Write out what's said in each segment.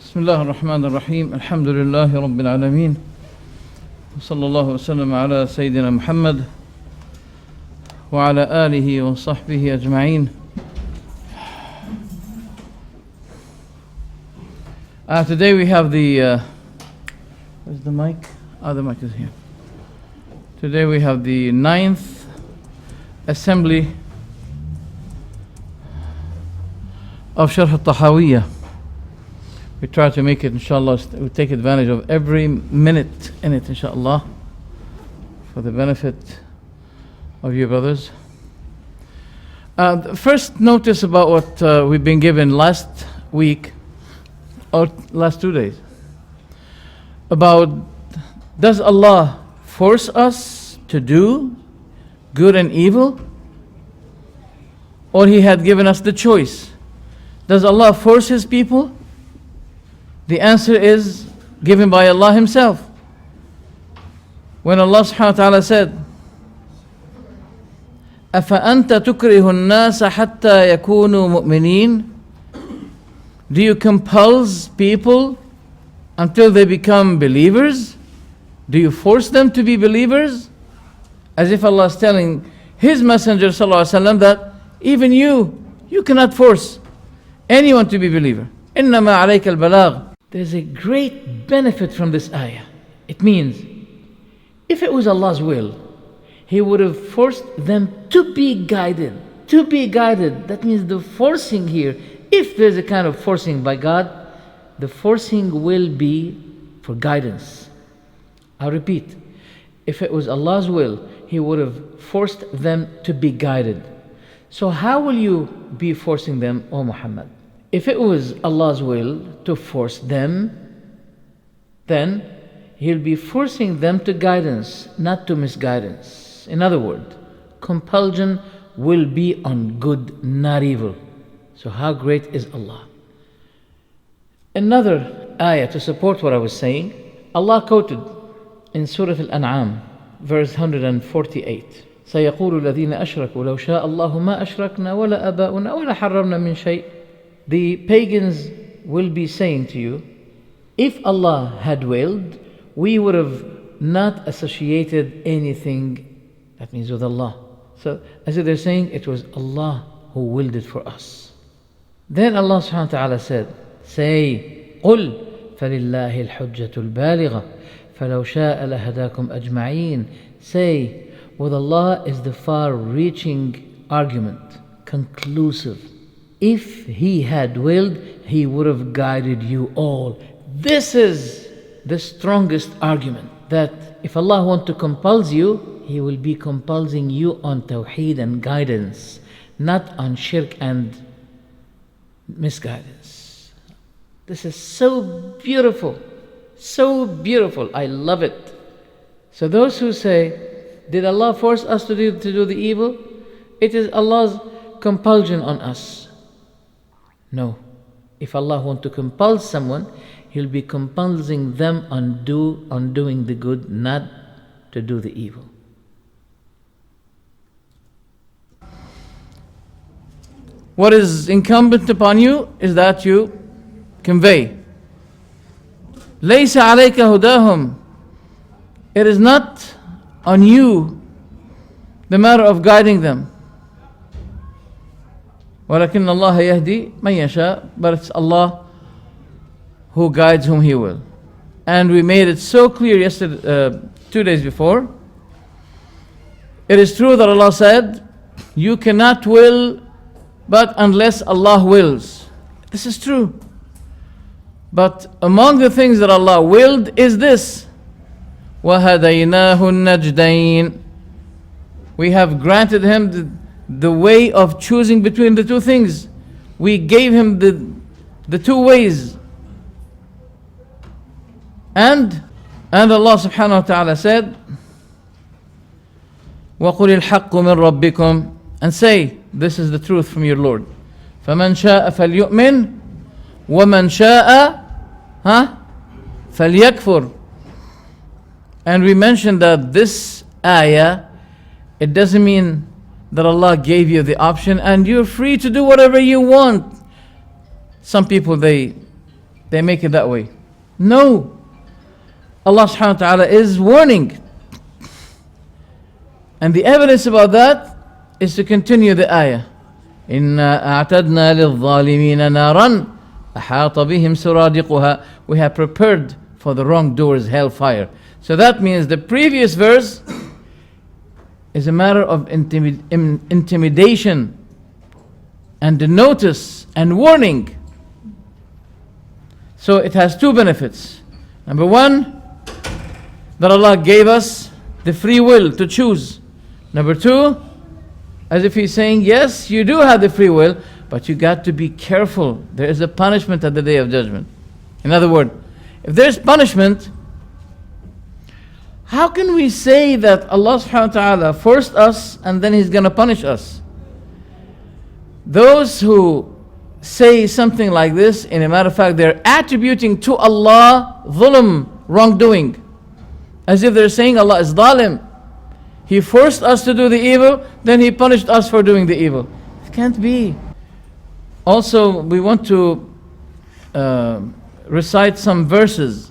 بسم الله الرحمن الرحيم الحمد لله رب العالمين وصلى الله وسلم على سيدنا محمد وعلى آله وصحبه أجمعين. Today we have the where's the mic? The mic is here. Today we have the 9th assembly of Sharh al-Tahawyah. We try to make it, inshallah, we take advantage of every minute in it, inshallah, for the benefit of you brothers. First notice about what we've been given last week, or last 2 days, about does Allah force us to do good and evil, or He had given us the choice? Does Allah force His people? The answer is given by Allah Himself. When Allah subhanahu wa ta'ala said, أَفَأَنْتَ تُكْرِهُ النَّاسَ حَتَّى يَكُونُوا مُؤْمِنِينَ? Do you compulse people until they become believers? Do you force them to be believers? As if Allah is telling His Messenger sallallahu alaihi wasallam that even you cannot force anyone to be believer. إِنَّمَا عَلَيْكَ الْبَلَاغِ. There's a great benefit from this ayah. It means, if it was Allah's will, He would have forced them to be guided. To be guided, that means the forcing here, if there's a kind of forcing by God, the forcing will be for guidance. I'll repeat, if it was Allah's will, He would have forced them to be guided. So how will you be forcing them, O Muhammad? If it was Allah's will to force them, then He'll be forcing them to guidance, not to misguidance. In other words, compulsion will be on good, not evil. So how great is Allah? Another ayah to support what I was saying, Allah quoted in Surah Al-An'am, verse 148. سيقول الذين أشركوا لو شاء الله ما أشركنا ولا آباؤنا ولا حرمنا من شيء. The pagans will be saying to you, if Allah had willed, we would have not associated anything, that means with Allah. So as if they're saying it was Allah who willed it for us. Then Allah subhanahu wa ta'ala said, say, قُلْ فَلِلَّهِ الْحُجَّةُ الْبَالِغَةُ فَلَوْ شَاءَ لَهَدَاكُمْ أَجْمَعِينَ. Say, with Allah is the far-reaching argument, conclusive. If He had willed, He would have guided you all. This is the strongest argument, that if Allah wants to compel you, He will be compelling you on tawheed and guidance, not on shirk and misguidance. This is so beautiful, so beautiful. I love it. So those who say, did Allah force us to do the evil? It is Allah's compulsion on us. No. If Allah wants to compel someone, He'll be compelling them on doing the good, not to do the evil. What is incumbent upon you is that you convey. لَيْسَ عَلَيْكَ هُدَاهُمْ. It is not on you the matter of guiding them. وَلَكِنَّ اللَّهَ يَهْدِي مَنْ يَشَاءُ. But it's Allah who guides whom He will. And we made it so clear yesterday, 2 days before. It is true that Allah said, you cannot will but unless Allah wills. This is true. But among the things that Allah willed is this, وَهَدَيْنَاهُ النَّجْدَيْنِ. We have granted him the way of choosing between the two things. We gave him the two ways. And Allah subhanahu wa ta'ala said, وَقُلِ الْحَقُّ مِنْ رَبِّكُمْ. And say, this is the truth from your Lord. فَمَنْ شَاءَ فَلْيُؤْمِنْ وَمَنْ شَاءَ فَلْيَكْفُرْ. And we mentioned that this ayah, it doesn't mean that Allah gave you the option and you're free to do whatever you want. Some people, they they make it that way. No. Allah subhanahu wa ta'ala is warning. And the evidence about that is to continue the ayah. إِنَّا أَعْتَدْنَا لِلظَّالِمِينَ نَارًا أَحَاطَ بِهِمْ سُرَادِقُهَا. We have prepared for the wrongdoers hellfire. So that means the previous verse is a matter of intimidation and notice and warning. So it has two benefits. Number one, that Allah gave us the free will to choose. Number two, as if He's saying, yes, you do have the free will, but you got to be careful. There is a punishment at the Day of Judgment. In other words, if there's punishment, how can we say that Allah subhanahu wa ta'ala forced us and then He's going to punish us? Those who say something like this, in a matter of fact, they're attributing to Allah dhulm, wrongdoing. As if they're saying Allah is dhalim. He forced us to do the evil, then He punished us for doing the evil. It can't be. Also, we want to recite some verses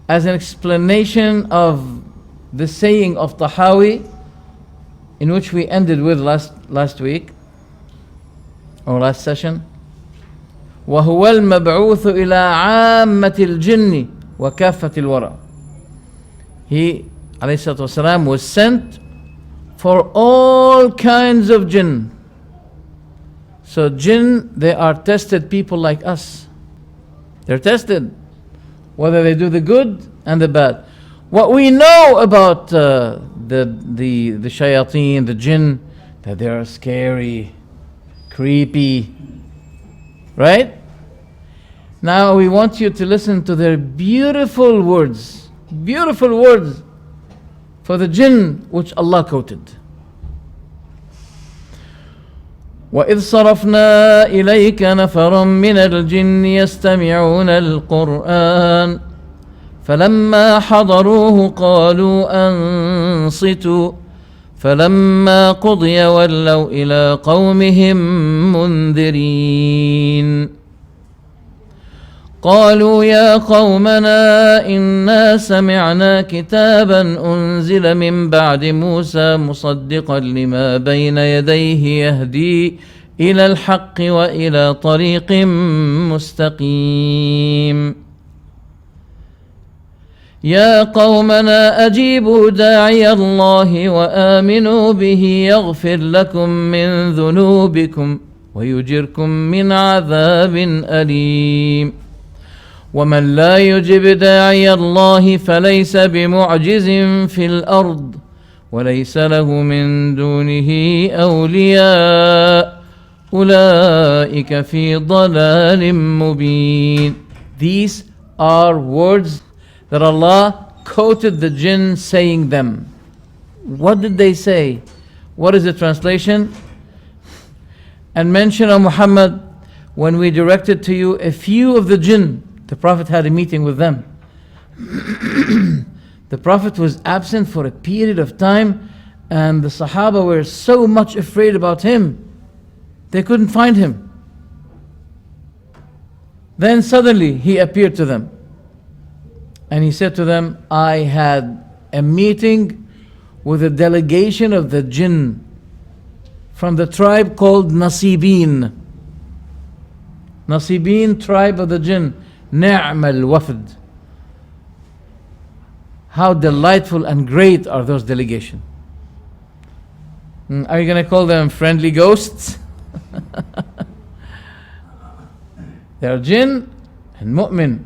as an explanation of the saying of Tahawyah, in which we ended with last week, or last session. وَهُوَ الْمَبْعُوثُ إِلَىٰ عَامَّةِ الْجِنِّ وَكَافَّةِ الْوَرَى. He, alayhi salatu wasalam, was sent for all kinds of jinn. So jinn, they are tested people like us. They're tested, whether they do the good and the bad. What we know about the shayateen, the jinn, that they are scary, creepy, right? Now we want you to listen to their beautiful words for the jinn which Allah quoted. وَإِذْ صَرَفْنَا إِلَيْكَ نَفَرًا مِنَ الْجِنِّ يَسْتَمِعُونَ الْقُرْآنَ فَلَمَّا حَضَرُوهُ قَالُوا أَنصِتُوا فَلَمَّا قُضِيَ وَلَّوْا إِلَىٰ قَوْمِهِمْ مُنذِرِينَ قالوا يا قومنا إنا سمعنا كتابا أنزل من بعد موسى مصدقا لما بين يديه يهدي إلى الحق وإلى طريق مستقيم يا قومنا أجيبوا داعي الله وآمنوا به يغفر لكم من ذنوبكم ويجركم من عذاب أليم ومن لا يجب داعي الله فليس بمعجز في الأرض وليس له من دونه أولياء أولئك في ضلال مبين. These are words that Allah quoted the jinn saying them. What did they say? What is the translation? And mention, O Muhammad, when we directed to you a few of the jinn, the Prophet had a meeting with them. The Prophet was absent for a period of time, and the Sahaba were so much afraid about him, they couldn't find him. Then suddenly he appeared to them, and he said to them, I had a meeting with a delegation of the jinn from the tribe called Nasibin. Nasibin, tribe of the jinn. Ni'mal wafd. How delightful and great are those delegations. Are you going to call them friendly ghosts? They are jinn and mu'min.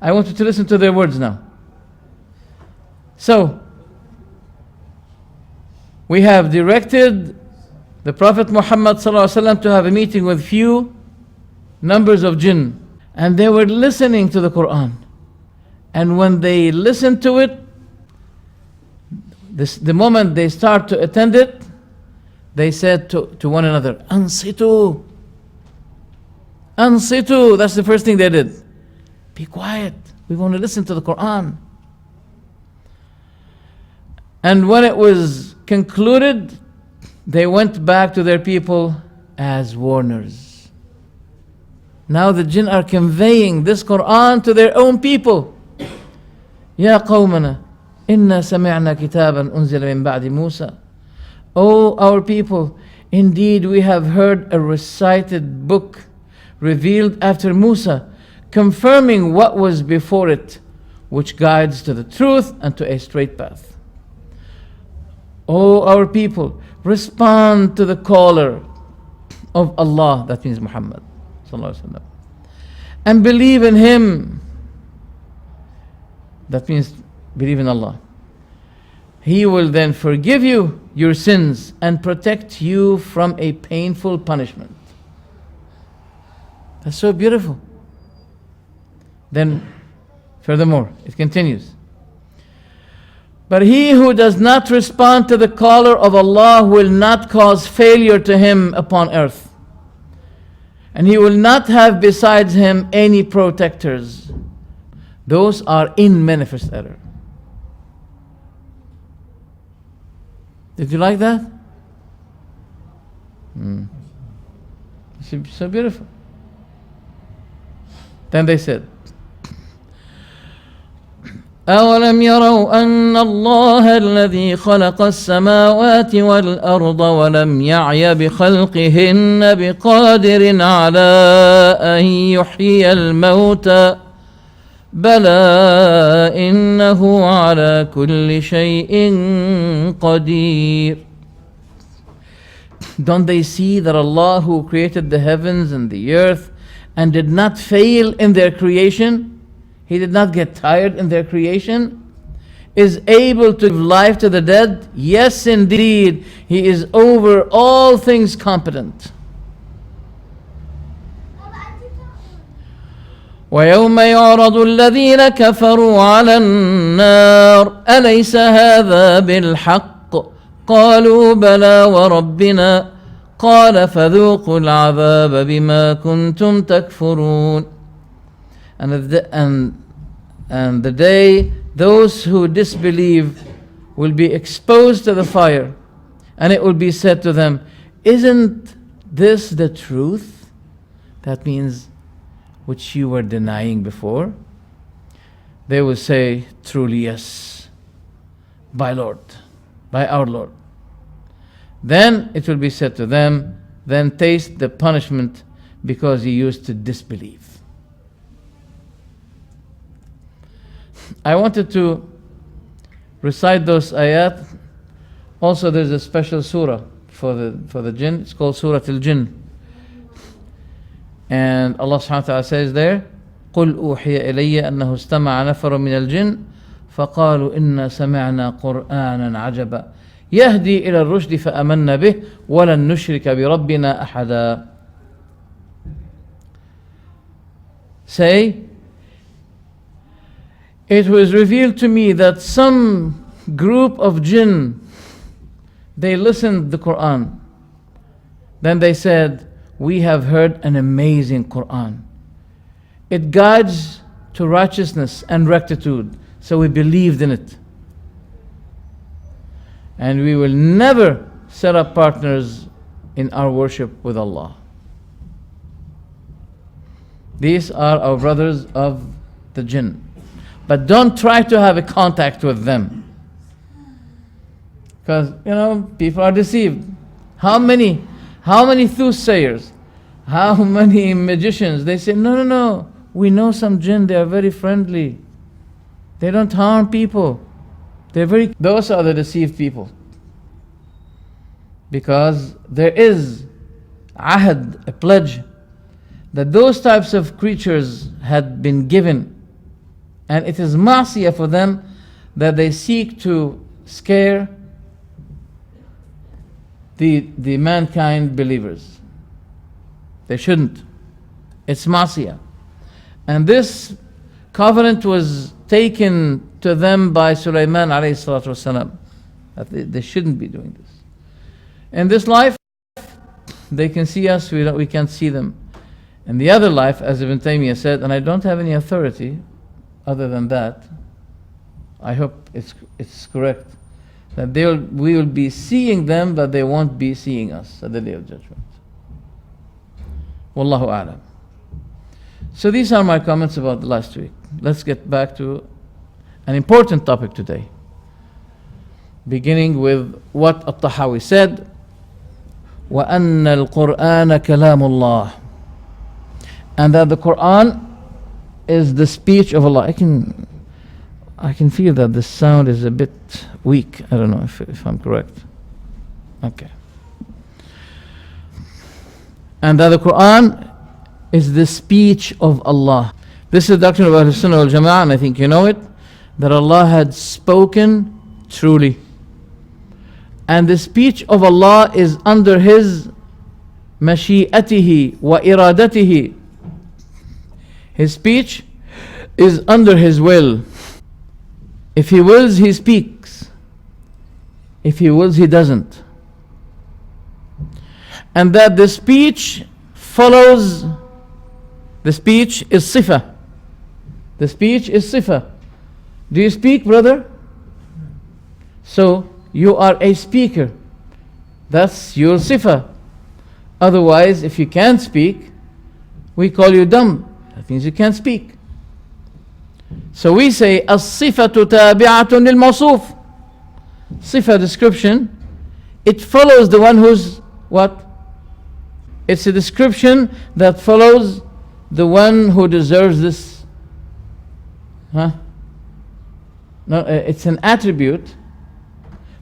I want you to listen to their words now. So, we have directed the Prophet Muhammad ﷺ to have a meeting with few numbers of jinn. And they were listening to the Quran. And when they listened to it, the moment they start to attend it, they said to one another, Ansitu. Ansitu. That's the first thing they did. Be quiet. We want to listen to the Quran. And when it was concluded, they went back to their people as warners. Now the jinn are conveying this Quran to their own people. يا قومنا إنا سمعنا كتابا أنزل من بعد موسى. O our people, indeed we have heard a recited book revealed after Musa, confirming what was before it, which guides to the truth and to a straight path. O our people, respond to the caller of Allah, that means Muhammad sallallahu alaihi wasallam, and believe in him, that means believe in Allah. He will then forgive you your sins and protect you from a painful punishment. That's so beautiful. Then furthermore, it continues. But he who does not respond to the caller of Allah will not cause failure to him upon earth, and he will not have besides him any protectors. Those are in manifest error. Did you like that? It's so beautiful. Then they said, أَوَلَمْ يَرَوْا أَنَّ اللَّهَ الَّذِي خَلَقَ السَّمَاوَاتِ وَالْأَرْضَ وَلَمْ يَعْيَ بِخَلْقِهِنَّ بِقَادِرٍ عَلَىٰ أَن يُحْيِيَ الْمَوْتَىٰ بَلَىٰ إِنَّهُ عَلَىٰ كُلِّ شَيْءٍ قَدِيرٌ. Don't they see that Allah, who created the heavens and the earth and did not fail in their creation, He did not get tired in their creation, is able to give life to the dead? Yes, indeed, He is over all things competent. وَيَوْمَ يُعْرَضُ الَّذِينَ كَفَرُوا عَلَى النَّارِ أَلَيْسَ هَذَا بِالْحَقِّ قَالُوا بَلَى وَرَبِّنَا قَالَ فَذُوقُوا الْعَذَابَ بِمَا كُنْتُمْ تَكْفُرُونَ. And the day those who disbelieve will be exposed to the fire, and it will be said to them, isn't this the truth? That means which you were denying before. They will say, truly yes, by our Lord. Then it will be said to them, then taste the punishment because you used to disbelieve. I wanted to recite those ayat. Also, there's a special surah for the jinn. It's called Surah Al-Jinn. And Allah subhanahu wa ta'ala says there, قُلْ أُوحِيَ إِلَيَّ أَنَّهُ اسْتَمَعَ نَفَرٌ مِنَ الْجِنِّ فَقَالُوا إِنَّا سَمِعْنَا قُرْآنًا عَجَبًا يَهْدِي إِلَى الرُّشْدِ فَآمَنَّا بِهِ وَلَن نُشْرِكَ بِرَبِّنَا أَحَدًا. Say, it was revealed to me that some group of jinn, they listened to the Quran. Then they said, we have heard an amazing Quran. It guides to righteousness and rectitude, so we believed in it. And we will never set up partners in our worship with Allah. These are our brothers of the jinn. But don't try to have a contact with them, because people are deceived. How many soothsayers, how many magicians, they say, no, we know some jinn, they are very friendly, they don't harm people, those are the deceived people. Because there is ahad, a pledge, that those types of creatures had been given. And it is ma'siyah for them that they seek to scare the mankind believers. They shouldn't. It's ma'siyah. And this covenant was taken to them by Sulaiman alayhi salatu wasalam, that they shouldn't be doing this. In this life, they can see us, we can't see them. In the other life, as Ibn Taymiyyah said, and I don't have any authority other than that, I hope it's correct, that we will be seeing them, but they won't be seeing us at the Day of Judgment. Wallahu a'lam. So these are my comments about the last week. Let's get back to an important topic today. Beginning with what At-Tahawyah said, وَأَنَّ الْقُرْآنَ كَلَامُ اللَّهِ, and that the Quran is the speech of Allah. I can feel that the sound is a bit weak. I don't know if I'm correct. Okay. And that the Quran is the speech of Allah. This is the doctrine of Ahlul Sunnah wal Jama'ah, and I think you know it, that Allah had spoken truly. And the speech of Allah is under His mashi'atihi wa iradatihi. His speech is under His will. If He wills, He speaks. If He wills, He doesn't. And that the speech follows, the speech is sifa. The speech is sifa. Do you speak, brother? So, you are a speaker. That's your sifa. Otherwise, if you can't speak, we call you dumb. That means you can't speak. So we say, as-sifatu tabi'atun lil-mawsuf. Sifa, description, it follows the one who's what? It's a description that follows the one who deserves this. No, it's an attribute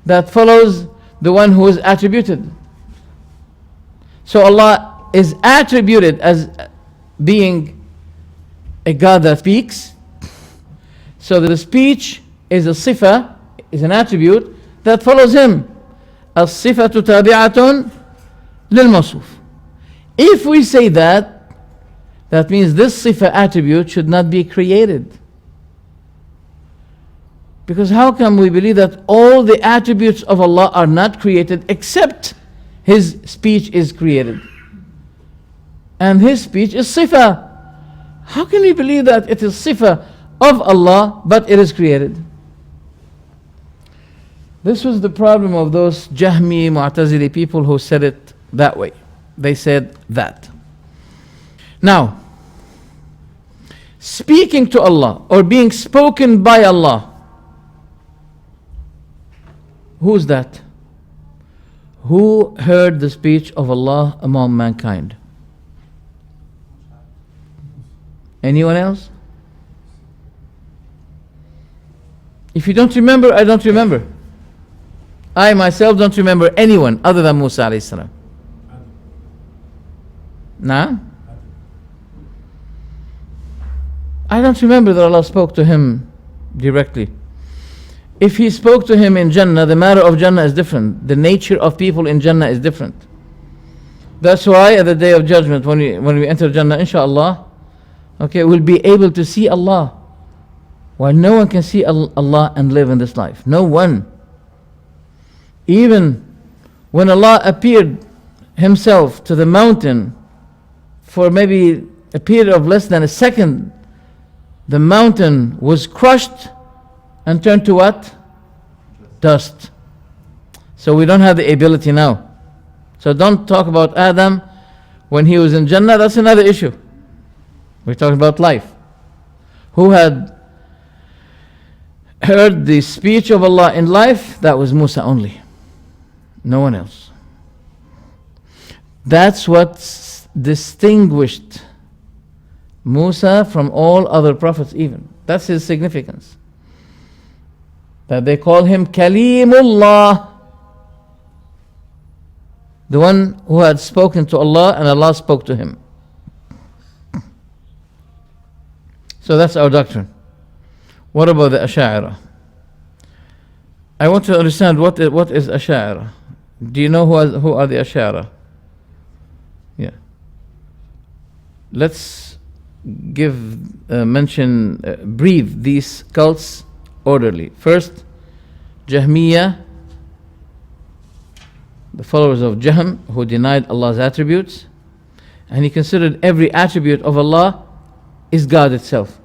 that follows the one who is attributed. So Allah is attributed as being a God that speaks. So the speech is a sifa, is an attribute that follows Him. As-sifatu tabi'atun lil-mawsuf. If we say that, that means this sifa attribute should not be created. Because how come we believe that all the attributes of Allah are not created except His speech is created? And His speech is sifa. How can we believe that it is sifa of Allah but it is created? This was the problem of those Jahmi, Mu'tazili people who said it that way. They said that. Now, speaking to Allah or being spoken by Allah, who's that? Who heard the speech of Allah among mankind? Anyone else? If you don't remember, I don't remember. I myself don't remember anyone other than Musa alayhi salam. Nah? I don't remember that Allah spoke to him directly. If He spoke to him in Jannah, the matter of Jannah is different. The nature of people in Jannah is different. That's why at the Day of Judgment, when we enter Jannah, inshallah, okay, we'll be able to see Allah. While no one can see Allah and live in this life. No one. Even when Allah appeared Himself to the mountain for maybe a period of less than a second, the mountain was crushed and turned to what? Dust. So we don't have the ability now. So don't talk about Adam when he was in Jannah. That's another issue. We're talking about life. Who had heard the speech of Allah in life? That was Musa only. No one else. That's what distinguished Musa from all other prophets even. That's his significance. That they call him Kalimullah, the one who had spoken to Allah and Allah spoke to him. So that's our doctrine. What about the Ash'ara? I want to understand what is Ash'ara. Do you know who are the Ash'ara? Yeah. Let's brief these cults orderly. First, Jahmiyyah, the followers of Jahm, who denied Allah's attributes, and he considered every attribute of Allah is God itself.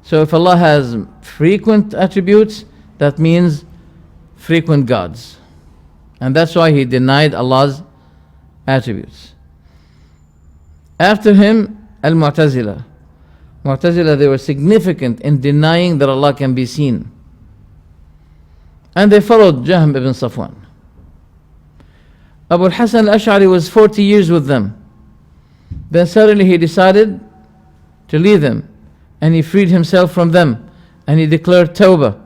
So if Allah has frequent attributes, that means frequent gods. And that's why he denied Allah's attributes. After him, Al-Mu'tazila, Mu'tazila, they were significant in denying that Allah can be seen. And they followed Jahm ibn Safwan. Abu al-Hasan al-Ash'ari was 40 years with them. Then suddenly he decided to leave them, and he freed himself from them, and he declared Tawbah.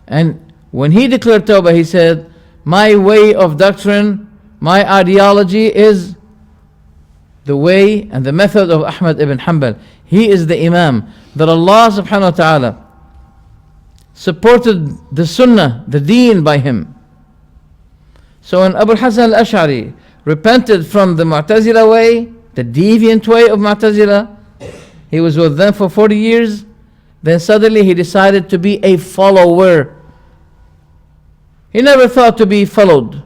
And when he declared Tawbah, he said, my way of doctrine, my ideology is the way and the method of Ahmad ibn Hanbal. He is the Imam. That Allah subhanahu wa ta'ala supported the Sunnah, the Deen, by him. So when Abu al-Hasan al-Ash'ari repented from the Mu'tazila way, the deviant way of Mu'tazila, he was with them for 40 years, then suddenly he decided to be a follower. He never thought to be followed.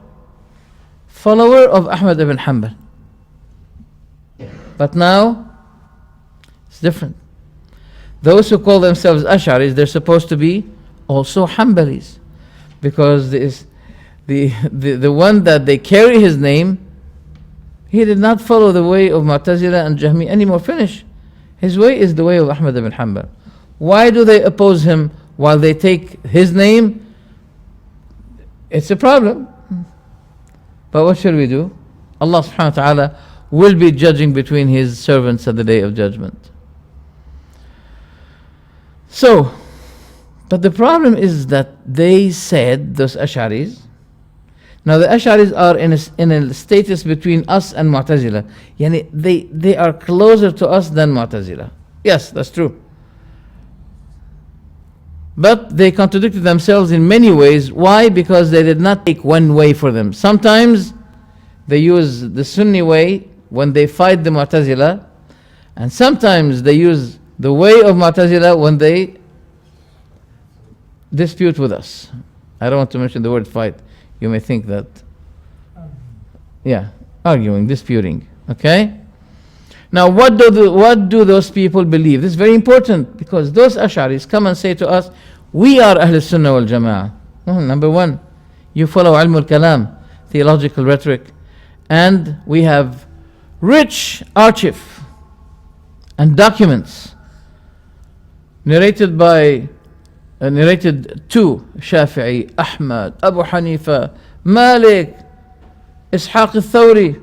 Follower of Ahmad ibn Hanbal. But now, it's different. Those who call themselves Ash'aris, they're supposed to be also Hanbalis. Because the one that they carry his name, he did not follow the way of Mu'tazila and Jahmi anymore. Finish. His way is the way of Ahmad ibn Hanbal. Why do they oppose him while they take his name? It's a problem. But what shall we do? Allah subhanahu wa ta'ala will be judging between his servants at the day of judgment. So, but the problem is that they said, those Ash'aris, now the Ash'aris are in a status between us and Mu'tazila. Yani they are closer to us than Mu'tazila. Yes, that's true. But they contradicted themselves in many ways. Why? Because they did not take one way for them. Sometimes they use the Sunni way when they fight the Mu'tazila, and sometimes they use the way of Mu'tazila when they dispute with us. I don't want to mention the word fight. You may think that, arguing, disputing. Okay? Now, what do those people believe? This is very important, because those Ash'aris come and say to us, we are Ahl Sunnah wal Jama'ah. Number one, you follow Ilm al-Kalam, theological rhetoric, and we have rich archive and documents narrated to Shafi'i, Ahmad, Abu Hanifa, Malik, Ishaq al-Thawri,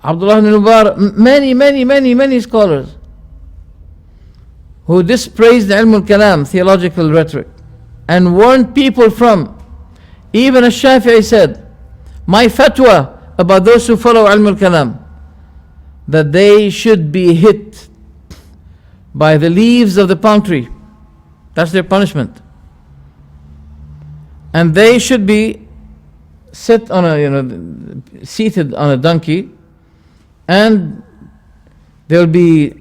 Abdullah ibn Mubarak, many scholars who dispraised Ilm al-Kalam, theological rhetoric, and warned people from. Even al-Shafi'i said, my fatwa about those who follow Ilm al-Kalam, that they should be hit by the leaves of the palm tree. That's their punishment. And they should be seated on a donkey, and they'll be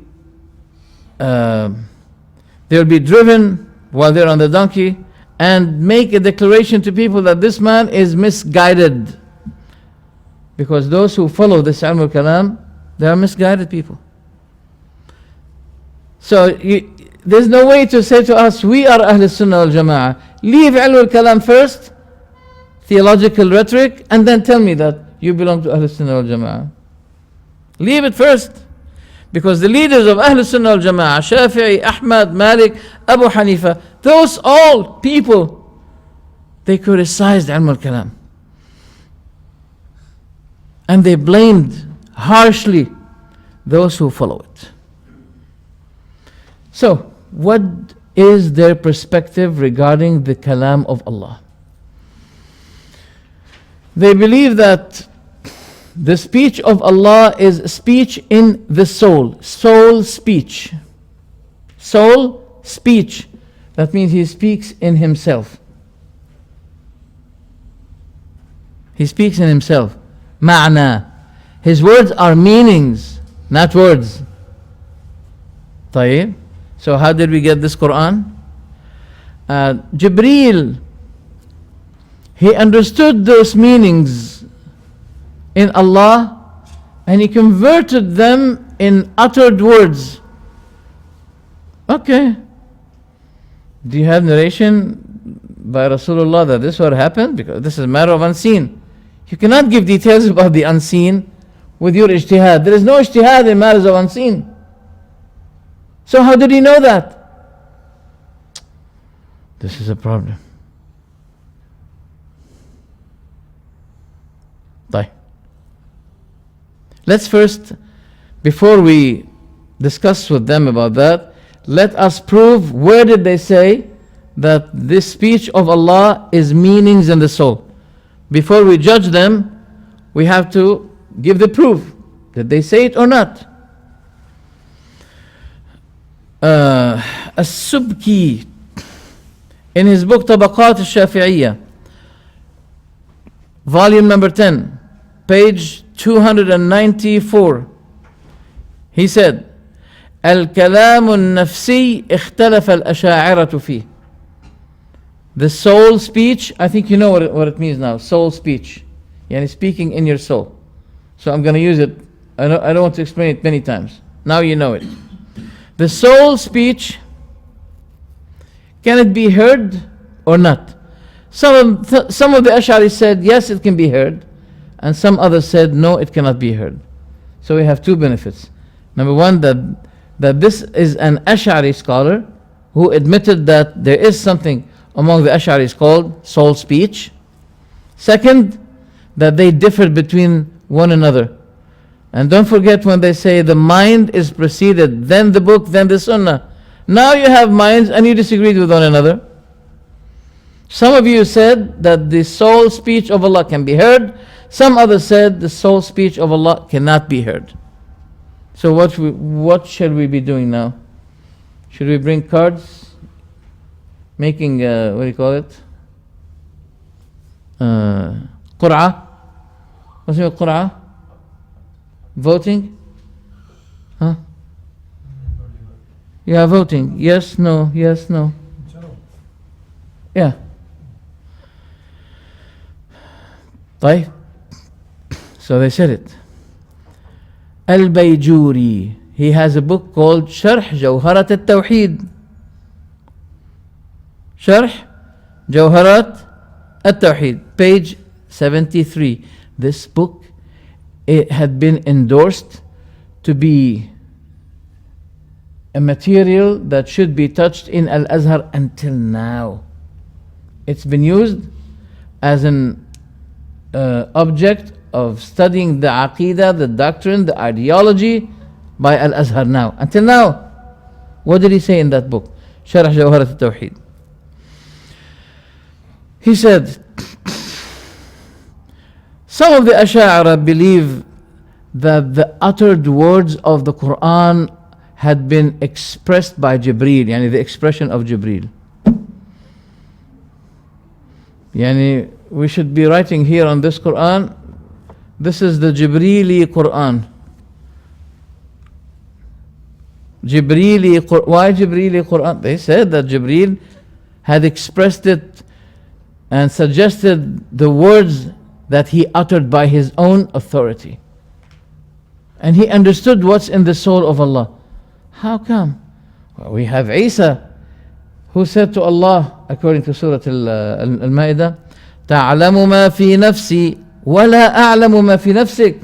driven while they're on the donkey, and make a declaration to people that this man is misguided. Because those who follow this Ilm al-Kalam, they are misguided people. So there's no way to say to us, we are Ahl Sunnah wal Jama'ah. Leave Ilm al-Kalam first, theological rhetoric, and then tell me that you belong to Ahl Sunnah wal Jama'ah. Leave it first. Because the leaders of Ahl Sunnah wal Jama'ah, Shafi'i, Ahmad, Malik, Abu Hanifa, those all people, they criticized Ilm al-Kalam. And they blamed harshly those who follow it. So, what is their perspective regarding the Kalam of Allah? They believe that the speech of Allah is speech in the soul. Soul speech. Soul speech. That means He speaks in Himself. He speaks in Himself. Ma'na. His words are meanings, not words. طيب. So how did we get this Quran? Jibreel, he understood those meanings in Allah, and he converted them in uttered words. Okay. Do you have narration by Rasulullah that this what happened? Because this is a matter of unseen. You cannot give details about the unseen with your ijtihad. There is no ijtihad in matters of unseen. So how did he know that? This is a problem. Let's first, before we discuss with them about that, let us prove where did they say that this speech of Allah is meanings in the soul. Before we judge them, we have to give the proof. Did they say it or not? As-Subki, in his book Tabaqat al-Shafi'iyya, volume number 10, page 294, he said, الكلام النفسي اختلف الأشاعرة فيه. The soul speech, I think you know what it means now, soul speech. Yani speaking in your soul. So I'm going to use it, I don't want to explain it many times. Now you know it. The soul speech, can it be heard or not? Some of the Ash'ari said, yes, it can be heard. And some others said, no, it cannot be heard. So we have two benefits. Number one, that this is an Ash'ari scholar who admitted that there is something among the Ash'aris called soul speech. Second, that they differed between one another. And don't forget when they say the mind is preceded, then the book, then the sunnah. Now you have minds and you disagreed with one another. Some of you said that the soul speech of Allah can be heard. Some others said the soul speech of Allah cannot be heard. So what should we be doing now? Should we bring cards? Making, what do you call it? Qur'ah? What's your Qur'ah? Voting? Huh? Yeah, voting. Yes, no, yes, no. Yeah. طيب. So they said it. Al-Bayjuri, he has a book called Sharh Jawharat al-Tawheed. Sharh Jawharat al-Tawheed, page 73. This book, it had been endorsed to be a material that should be touched in Al-Azhar until now. It's been used as an object of studying the Aqidah, the doctrine, the ideology by Al-Azhar now. Until now. What did he say in that book? Sharh Jawharat al-Tawheed. He said, some of the Ash'ari believe that the uttered words of the Quran had been expressed by Jibreel, yani the expression of Jibreel. Yani we should be writing here on this Quran, this is the Jibrili Quran. Why Jibrili Quran? They said that Jibreel had expressed it and suggested the words that he uttered by his own authority. And he understood what's in the soul of Allah. How come? Well, we have Isa, who said to Allah, according to Surah Al-Ma'idah, تعلم ما في نفسي ولا أعلم ما في نفسك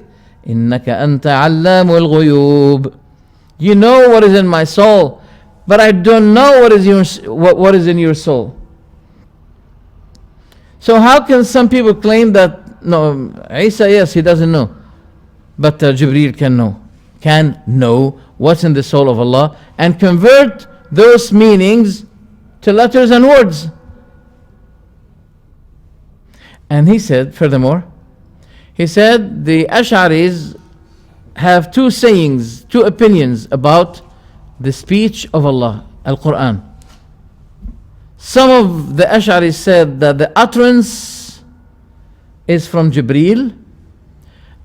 إنك أنت علام الغيوب. You know what is in my soul, but I don't know what is in your soul. So how can some people claim that, no, Isa, yes, he doesn't know, but Jibreel can know what's in the soul of Allah and convert those meanings to letters and words. And he said, furthermore, he said the Ash'aris have two sayings, two opinions about the speech of Allah, Al-Quran. Some of the Ash'aris said that the utterance is from Jibreel,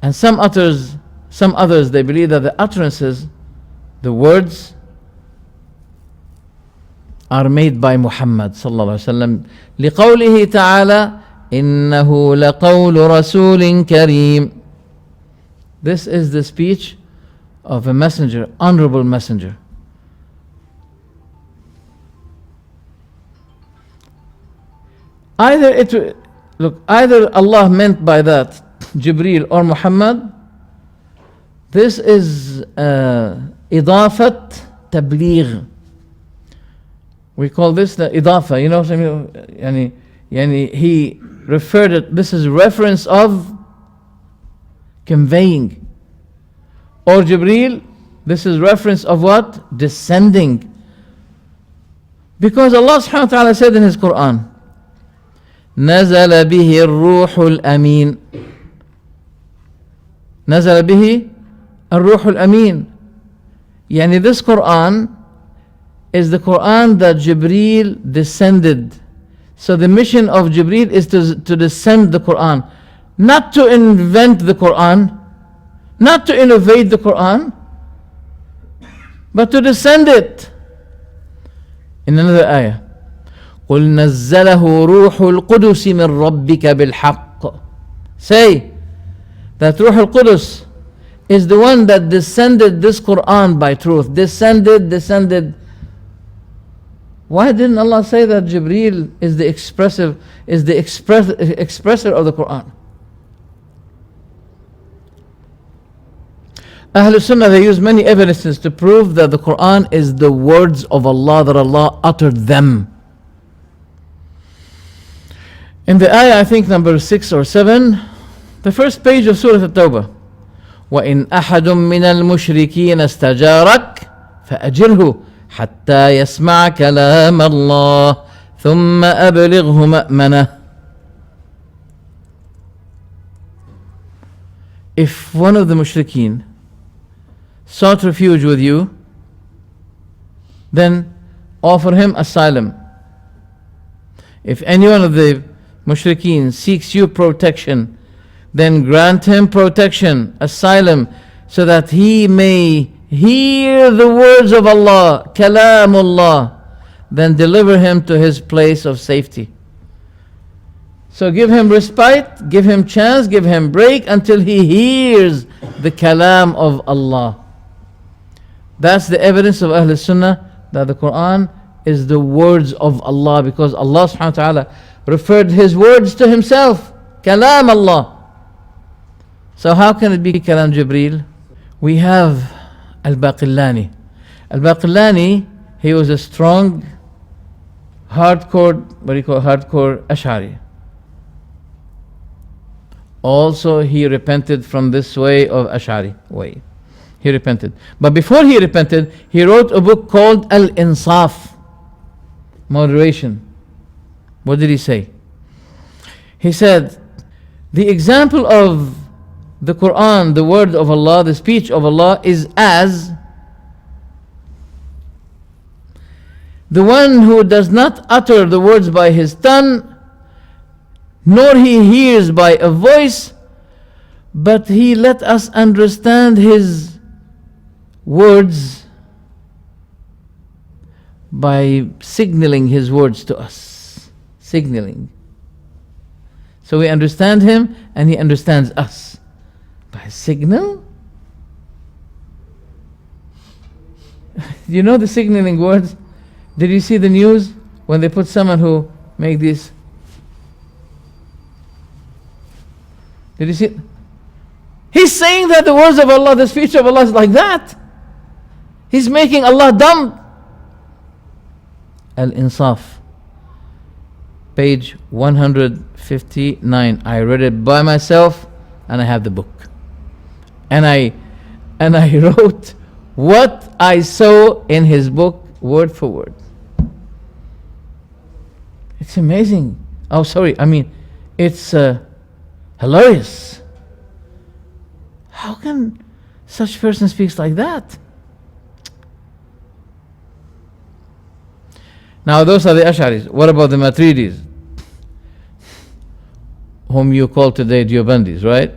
and some others they believe that the utterances, the words, are made by Muhammad sallallahu alaihi wasallam. لقوله تعالى إنه لقول رسول كريم. This is the speech of a messenger, honorable messenger. Either Allah meant by that Jibreel or Muhammad. This is إضافة tabligh. We call this the idafa. You know what I mean? Yani he referred it, this is reference of conveying. Or Jibreel, this is reference of what? Descending. Because Allah subhanahu wa ta'ala said in His Quran, نزل به الروح الأمين. نزل به الروح الأمين. Yani this Quran is the Quran that Jibreel descended. So the mission of Jibreel is to descend the Quran, not to invent the Quran, not to innovate the Quran, but to descend it. In another ayah, قُلْ نَزَّلَهُ رُوحُ الْقُدُسِ مِنْ رَبِّكَ بِالْحَقِّ. Say that Ruh al-Qudus is the one that descended this Quran by truth. Descended. Why didn't Allah say that Jibreel is the expressor of the Quran? Ahlul Sunnah, they use many evidences to prove that the Quran is the words of Allah, that Allah uttered them. In the ayah, I think number 6 or 7, the first page of Surah At-Tawbah, وَإِنْ أَحَدٌ مِّنَ الْمُشْرِكِينَ اسْتَجَارَكَ فَأَجِرْهُ حَتَّى يَسْمَعَ كَلَامَ اللَّهِ ثُمَّ أَبْلِغْهُ مَأْمَنَهُ. If one of the mushrikeen sought refuge with you, then offer him asylum. If any one of the mushrikeen seeks you protection, then grant him protection, asylum, so that he may hear the words of Allah, kalamullah, then deliver him to his place of safety. So give him respite, give him chance, give him break until he hears the kalam of Allah. That's the evidence of Ahlul Sunnah that the Quran is the words of Allah, because Allah subhanahu wa ta'ala referred His words to Himself, kalam Allah. So how can it be kalam Jibreel? We have Al-Baqillani. Al-Baqillani, he was a strong, hardcore Ash'ari. Also he repented from this way of Ash'ari way. He repented. But before he repented, he wrote a book called Al-Insaf, moderation. What did he say? He said, the example of the Quran, the word of Allah, the speech of Allah, is as the one who does not utter the words by his tongue, nor he hears by a voice, but he let us understand his words by signaling his words to us. Signaling. So we understand him and he understands us. By signal? You know the signaling words? Did you see the news when they put someone who make this? Did you see? He's saying that the words of Allah, the speech of Allah is like that. He's making Allah dumb. Al-Insaf, page 159. I read it by myself and I have the book. And I wrote what I saw in his book word for word. It's amazing. Oh, sorry. I mean, it's hilarious. How can such person speaks like that? Now those are the Ash'aris. What about the Maturidis, whom you call today Deobandis, right?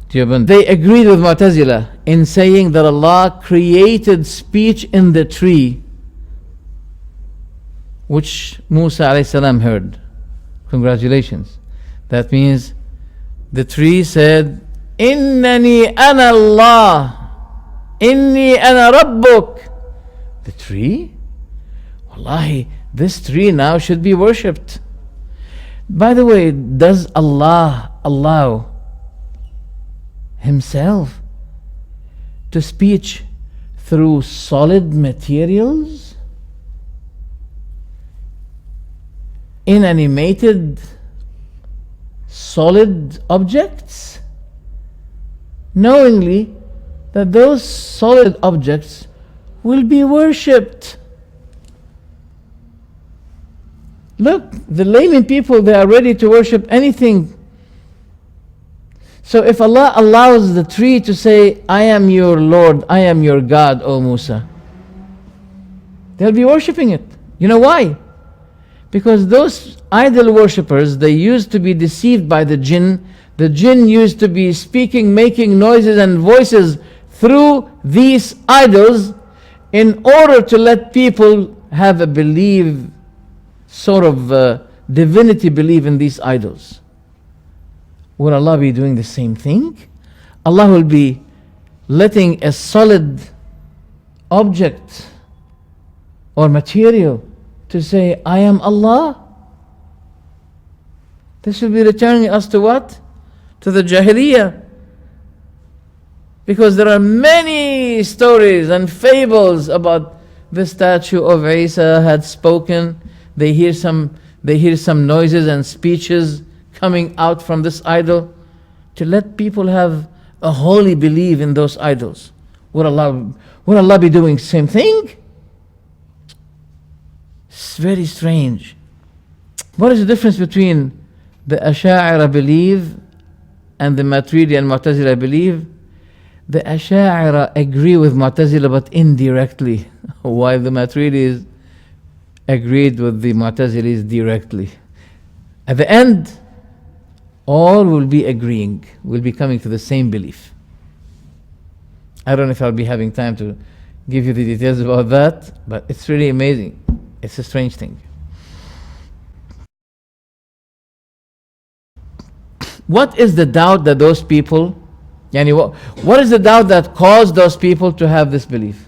Deoband. They agreed with Mu'tazila in saying that Allah created speech in the tree which Musa alayhi salam heard. Congratulations. That means the tree said, Innani ana Allah, Inni ana Rabbuk. The tree? Wallahi, this tree now should be worshipped. By the way, does Allah allow Himself to speak through solid materials, inanimated solid objects, knowingly that those solid objects will be worshipped. Look, the layman people, they are ready to worship anything. So if Allah allows the tree to say, I am your Lord, I am your God, O Musa, they'll be worshipping it. You know why? Because those idol worshippers, they used to be deceived by the jinn. The jinn used to be speaking, making noises and voices through these idols in order to let people have a divinity belief in these idols. Would Allah be doing the same thing? Allah will be letting a solid object or material to say, I am Allah? This will be returning us to what? To the Jahiliyyah. Because there are many stories and fables about the statue of Isa had spoken. They hear some noises and speeches coming out from this idol to let people have a holy belief in those idols. Would Allah be doing the same thing? It's very strange. What is the difference between the Asha'ira belief and the Maturidi and Mu'tazila belief? The Asha'ira agree with Mu'tazila but indirectly, while the Maturidis agreed with the Mu'tazilis directly. At the end, all will be agreeing, will be coming to the same belief. I don't know if I'll be having time to give you the details about that, but it's really amazing. It's a strange thing. What is the doubt that those people, what is the doubt that caused those people to have this belief?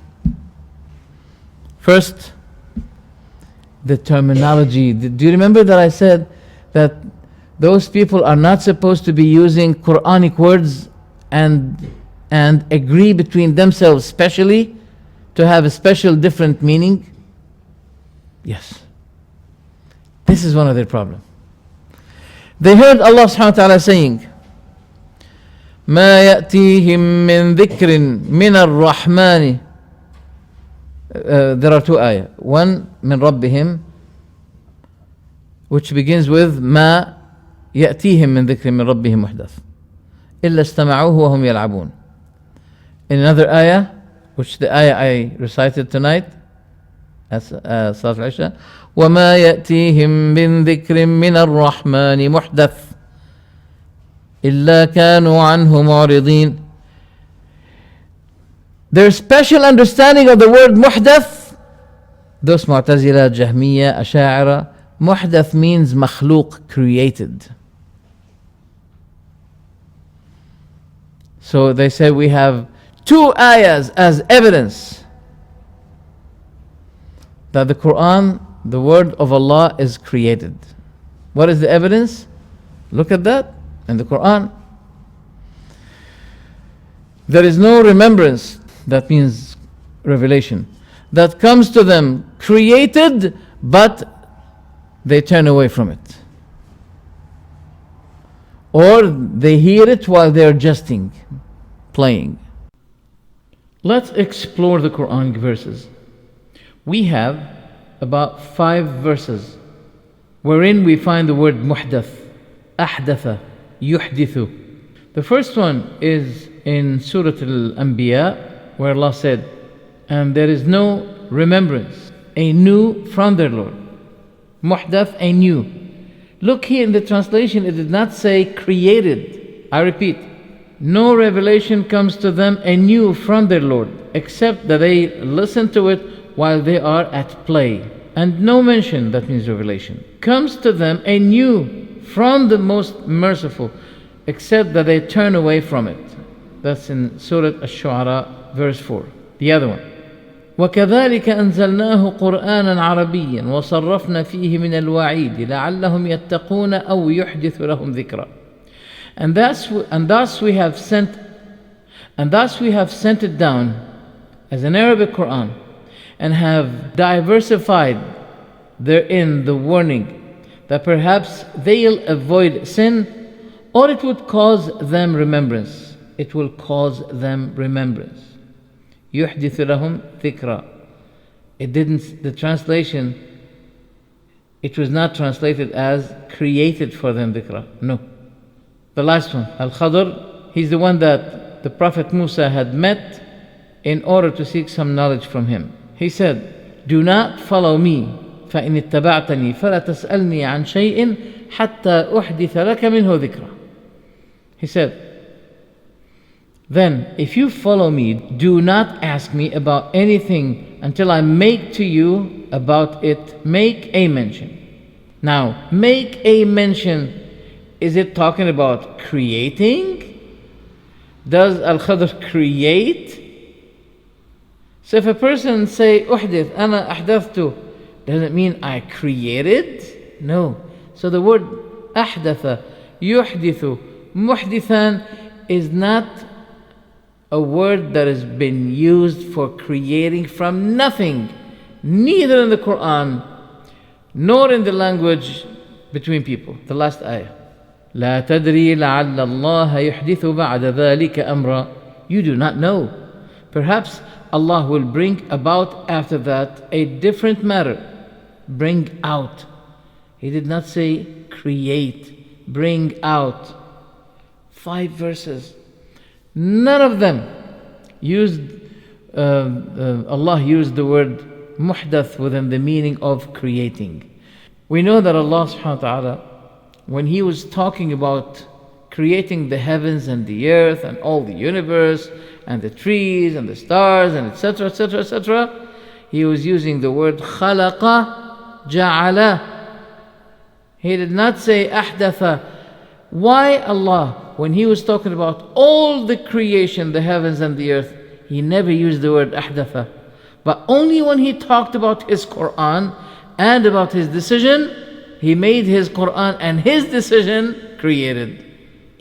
First, the terminology. Do you remember that I said that those people are not supposed to be using Quranic words and agree between themselves specially to have a special different meaning? Yes. This is one of their problems. They heard Allah subhanahu wa ta'ala saying, مَا يَأْتِيهِم مِّن ذِكْرٍ مِّنَ الرَّحْمَنِ. There are two ayah. One, مِّن رَبِّهِمْ, which begins with مَا يأتيهم من ذكر من ربهم محدث إلا استمعوه وهم يلعبون. In another ayah, which the ayah I recited tonight, that's Salat al-Isha, وما يأتيهم من ذكر من الرحمن محدث إلا كانوا عنه معرضين. Their special understanding of the word محدث, those Mu'tazila, Jahmiya, Asha'ira, محدث means مخلوق, created. So they say we have two ayahs as evidence that the Quran, the word of Allah, is created. What is the evidence? Look at that in the Quran. There is no remembrance, that means revelation, that comes to them created, but they turn away from it. Or they hear it while they're jesting, playing. Let's explore the Quranic verses. We have about 5 verses wherein we find the word muhdath, ahdatha, yuhdithu. The first one is in Surah Al-Anbiya, where Allah said, and there is no remembrance, a new from their Lord. Muhdath, a new. Look here in the translation, it did not say created. I repeat, no revelation comes to them anew from their Lord, except that they listen to it while they are at play. And no mention, that means revelation, comes to them anew from the most merciful, except that they turn away from it. That's in Surah Ash-Shu'ara, verse 4. The other one. وكذلك أنزلناه قرآنا عربيا وصرفنا فيه من الوعيد لعلهم يتقون أو يحدث لهم ذكرا. And thus we have sent it down as an Arabic Quran and have diversified therein the warning that perhaps they'll avoid sin, or it would cause them remembrance. It will cause them remembrance. يُحْدِثُ لَهُمْ ذِكْرًا. It didn't, the translation, it was not translated as created for them dhikra. No. The last one, Al-Khadr, he's the one that the Prophet Musa had met in order to seek some knowledge from him. He said, do not follow me, فَإِنِ اتَّبَعْتَنِي فَلَا تَسْأَلْنِي عَنْ شَيْءٍ حَتَّى أُحْدِثَ لَكَ مِنْهُ ذِكْرًا. He said, then if you follow me, do not ask me about anything until I make to you about it, make a mention. Now, make a mention, is it talking about creating? Does Al-Khadr create? So if a person say, uhdith, ana ahdathtu, does it mean I created? No. So the word ahdatha, yuhdithu, muhdithan is not a word that has been used for creating from nothing, neither in the Quran nor in the language between people. The last ayah. لا تدري لعل الله يحدث بعد ذلك أمرا. You do not know. Perhaps Allah will bring about after that a different matter. Bring out. He did not say create. Bring out. 5 verses. None of them used, Allah used the word muhdath within the meaning of creating. We know that Allah subhanahu wa ta'ala, when He was talking about creating the heavens and the earth and all the universe and the trees and the stars and etc., etc., etc., He was using the word khalaqa, ja'ala. He did not say ahdatha. Why Allah, when He was talking about all the creation, the heavens and the earth, He never used the word ahdatha? But only when He talked about His Quran and about His decision, He made His Quran and His decision created.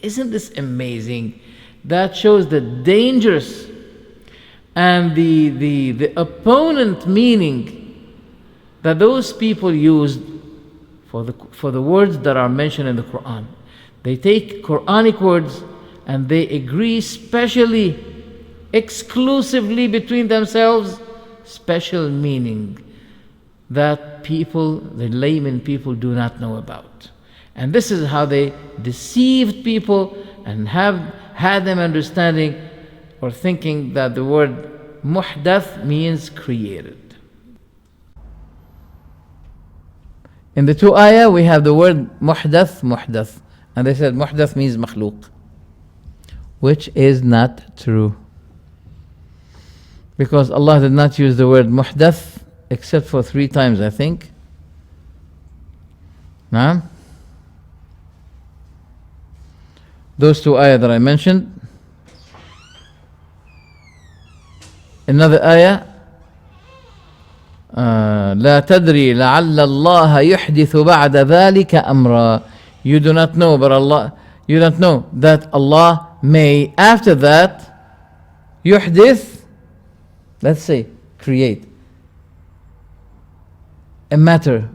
Isn't this amazing? That shows the dangerous and the opponent meaning that those people used for the words that are mentioned in the Quran. They take Quranic words and they agree specially, exclusively between themselves, special meaning that people, the layman people, do not know about. And this is how they deceived people and have had them understanding or thinking that the word muhdath means created. In the 2 ayah we have the word muhdath. And they said muhdath means makhluq, which is not true. Because Allah did not use the word muhdath except for 3 times, I think. Naam? Those 2 ayah that I mentioned. Another ayah, لا تدري لعل الله يحدث بعد ذلك أمرا. You do not know, but Allah, you don't know that Allah may, after that, yuhdith, let's say, create a matter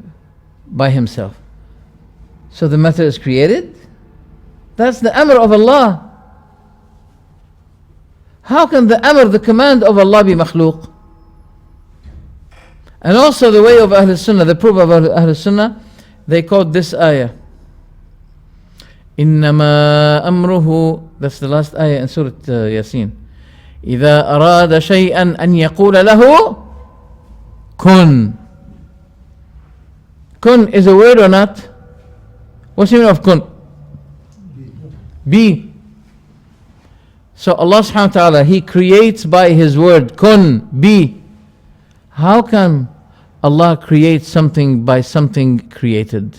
by Himself. So the matter is created? That's the amr of Allah. How can the amr, the command of Allah, be makhluq? And also the way of Ahl Sunnah, the proof of Ahl Sunnah, they quote this ayah. إنما أمره, that's the last ayah in Surah Yasin. إذا أراد شيئا أن يقول له كن. Kun is a word or not? What's the meaning of kun? Be. So Allah subhanahu wa ta'ala, He creates by His word, kun, be. How can Allah create something by something created?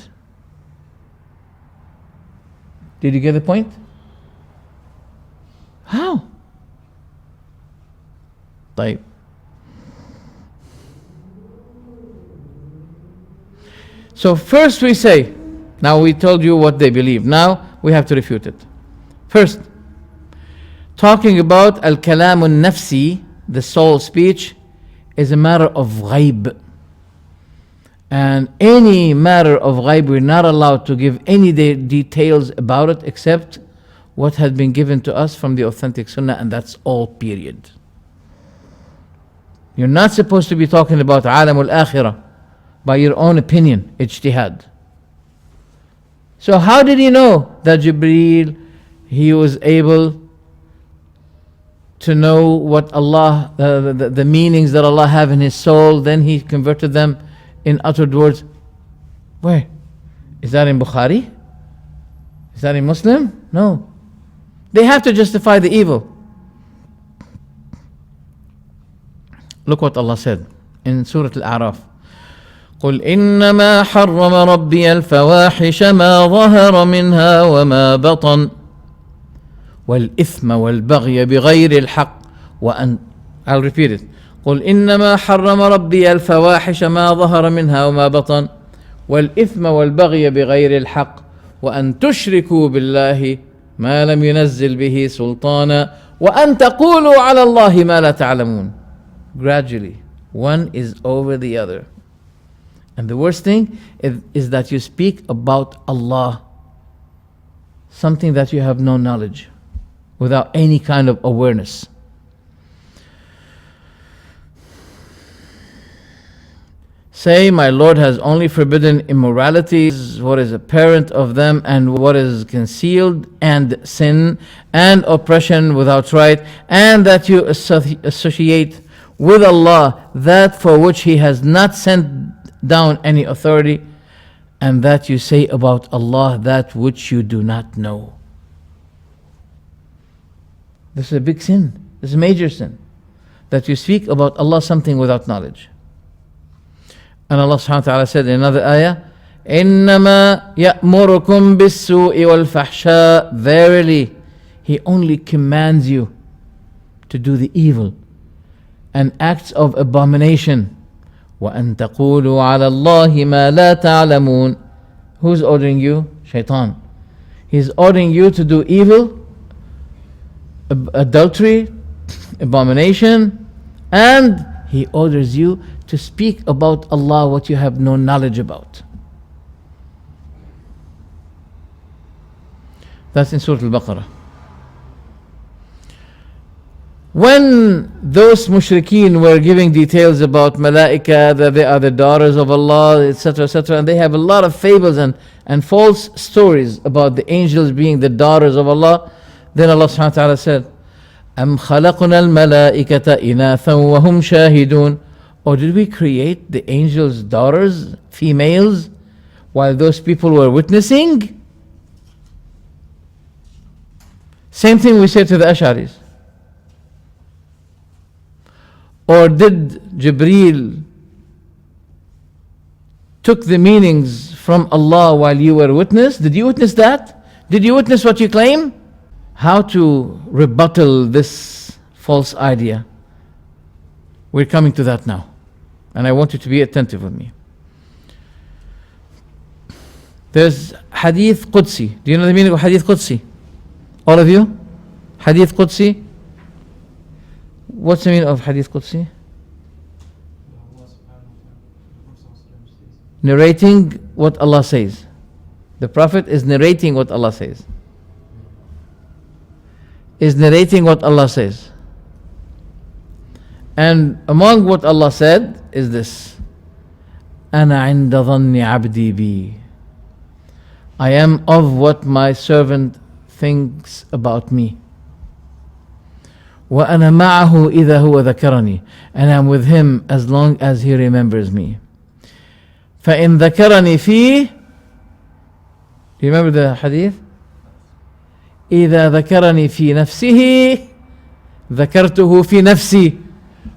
Did you get the point? How? طيب. So first we say, now we told you what they believe. Now we have to refute it. First, talking about al-kalam al-nafsi, the soul speech, is a matter of ghaib. And any matter of ghaib, we're not allowed to give any details about it except what had been given to us from the authentic sunnah, and that's all, period. You're not supposed to be talking about alamul akhirah by your own opinion, ijtihad. So how did he know that Jibreel, he was able to know what Allah, the meanings that Allah have in his soul, then he converted them in uttered words? Where? Is that in Bukhari? Is that in Muslim? No. They have to justify the evil. Look what Allah said in Surah Al-A'raf. قل إنما حرم ربي الفواحش ما ظهر منها وما بطن والإثم والبغي بغير الحق وأن I'll repeat it. قل إنما حرم ربي الفواحش ما ظهر منها وما بطن والإثم والبغي بغير الحق وأن تشركوا بالله ما لم ينزل به سلطانا وأن تقولوا على الله ما لا تعلمون. Gradually, one is over the other. And the worst thing is that you speak about Allah, something that you have no knowledge, without any kind of awareness. Say, my Lord has only forbidden immoralities, what is apparent of them and what is concealed, and sin and oppression without right, and that you associate with Allah that for which He has not sent down any authority, and that you say about Allah that which you do not know. This is a big sin. This is a major sin, that you speak about Allah something without knowledge. And Allah subhanahu wa ta'ala said in another ayah, إِنَّمَا يَأْمُرُكُمْ بِالسُّوءِ وَالْفَحْشَاءِ. Verily, He only commands you to do the evil and acts of abomination. وَأَن تَقُولُوا عَلَى اللَّهِ مَا لَا تَعْلَمُونَ. Who's ordering you? Shaitan. He's ordering you to do evil, adultery, abomination, and he orders you to speak about Allah what you have no knowledge about. That's in Surah Al-Baqarah. When those mushrikeen were giving details about malaika, that they are the daughters of Allah, etc., and they have a lot of fables and false stories about the angels being the daughters of Allah, then Allah subhanahu wa ta'ala said, أَمْ خَلَقْنَا الْمَلَائِكَةَ إِنَاثًا وَهُمْ شَاهِدُونَ. Or did we create the angels' daughters, females, while those people were witnessing? Same thing we said to the Ash'aris. Or did Jibreel took the meanings from Allah while you were witness? Did you witness that? Did you witness what you claim? How to rebuttal this false idea? We're coming to that now. And I want you to be attentive with me. There's Hadith Qudsi. Do you know the meaning of Hadith Qudsi? All of you? Hadith Qudsi? What's the meaning of Hadith Qudsi? Narrating what Allah says. The Prophet is narrating what Allah says. Is narrating what Allah says. And among what Allah said is this: أَنَا عِنْدَ ظَنِّ عَبْدِي بِي. I am of what my servant thinks about me. وَأَنَا مَعَهُ إِذَا هُوَ ذَكَرَنِي. And I'm with him as long as he remembers me. فَإِنْ ذَكَرَنِي فِيهِ. Do you remember the hadith? إِذَا ذَكَرَنِي فِي نَفْسِهِ ذَكَرْتُهُ فِي نَفْسِي.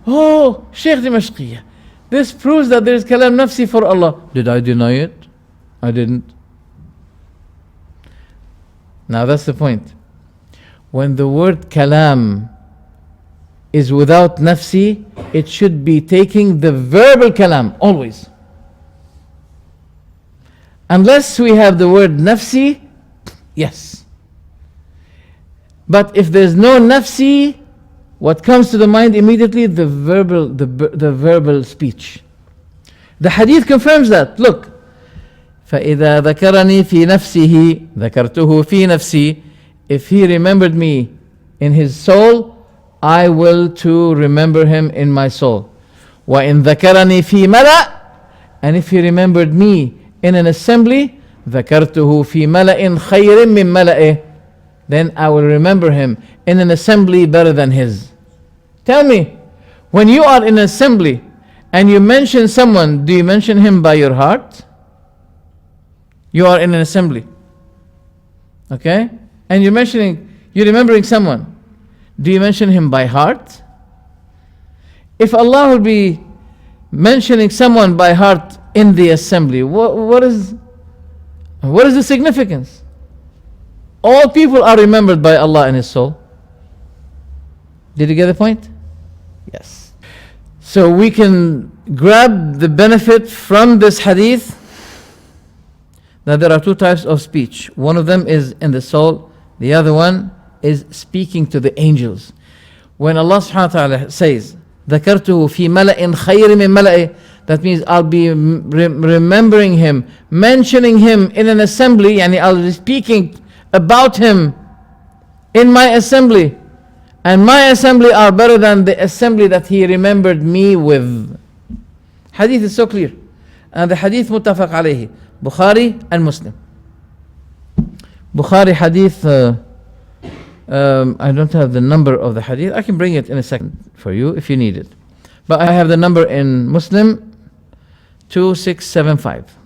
Oh, Sheikh Dimashqiah, this proves that there is kalam nafsi for Allah. Did I deny it? I didn't. Now that's the point. When the word kalam is without nafsi, it should be taking the verbal kalam always. Unless we have the word nafsi, yes. But if there's no nafsi, what comes to the mind immediately? The verbal speech. The hadith confirms that. Look, فَإِذَا ذَكَرَنِي فِي نَفْسِهِ ذَكَرْتُهُ فِي نَفْسِي. If he remembered me in his soul, I will too remember him in my soul. وَإِن ذَكَرَنِي فِي مَلَأٍ. And if he remembered me in an assembly, ذَكَرْتُهُ فِي مَلَأٍ خَيْرٍ مِّن مَلَئِهِ. Then I will remember him in an assembly better than his. Tell me, when you are in an assembly and you mention someone, do you mention him by your heart? You are in an assembly, okay? And you're remembering someone. Do you mention him by heart? If Allah will be mentioning someone by heart in the assembly, what is the significance? All people are remembered by Allah in His soul. Did you get the point? Yes. So we can grab the benefit from this hadith that there are two types of speech. One of them is in the soul, the other one is speaking to the angels. When Allah subhanahu wa ta'ala says, ذَكَرْتُهُ فِي مَلَئٍ خَيْرٍ مِّن مَلَئِهِ, that means I'll be remembering him, mentioning him in an assembly, yani I'll be speaking about him in my assembly. And my assembly are better than the assembly that he remembered me with. Hadith is so clear. And the hadith muttafaq alayhi. Bukhari and Muslim. Bukhari hadith, I don't have the number of the hadith. I can bring it in a second for you if you need it. But I have the number in Muslim, 2675.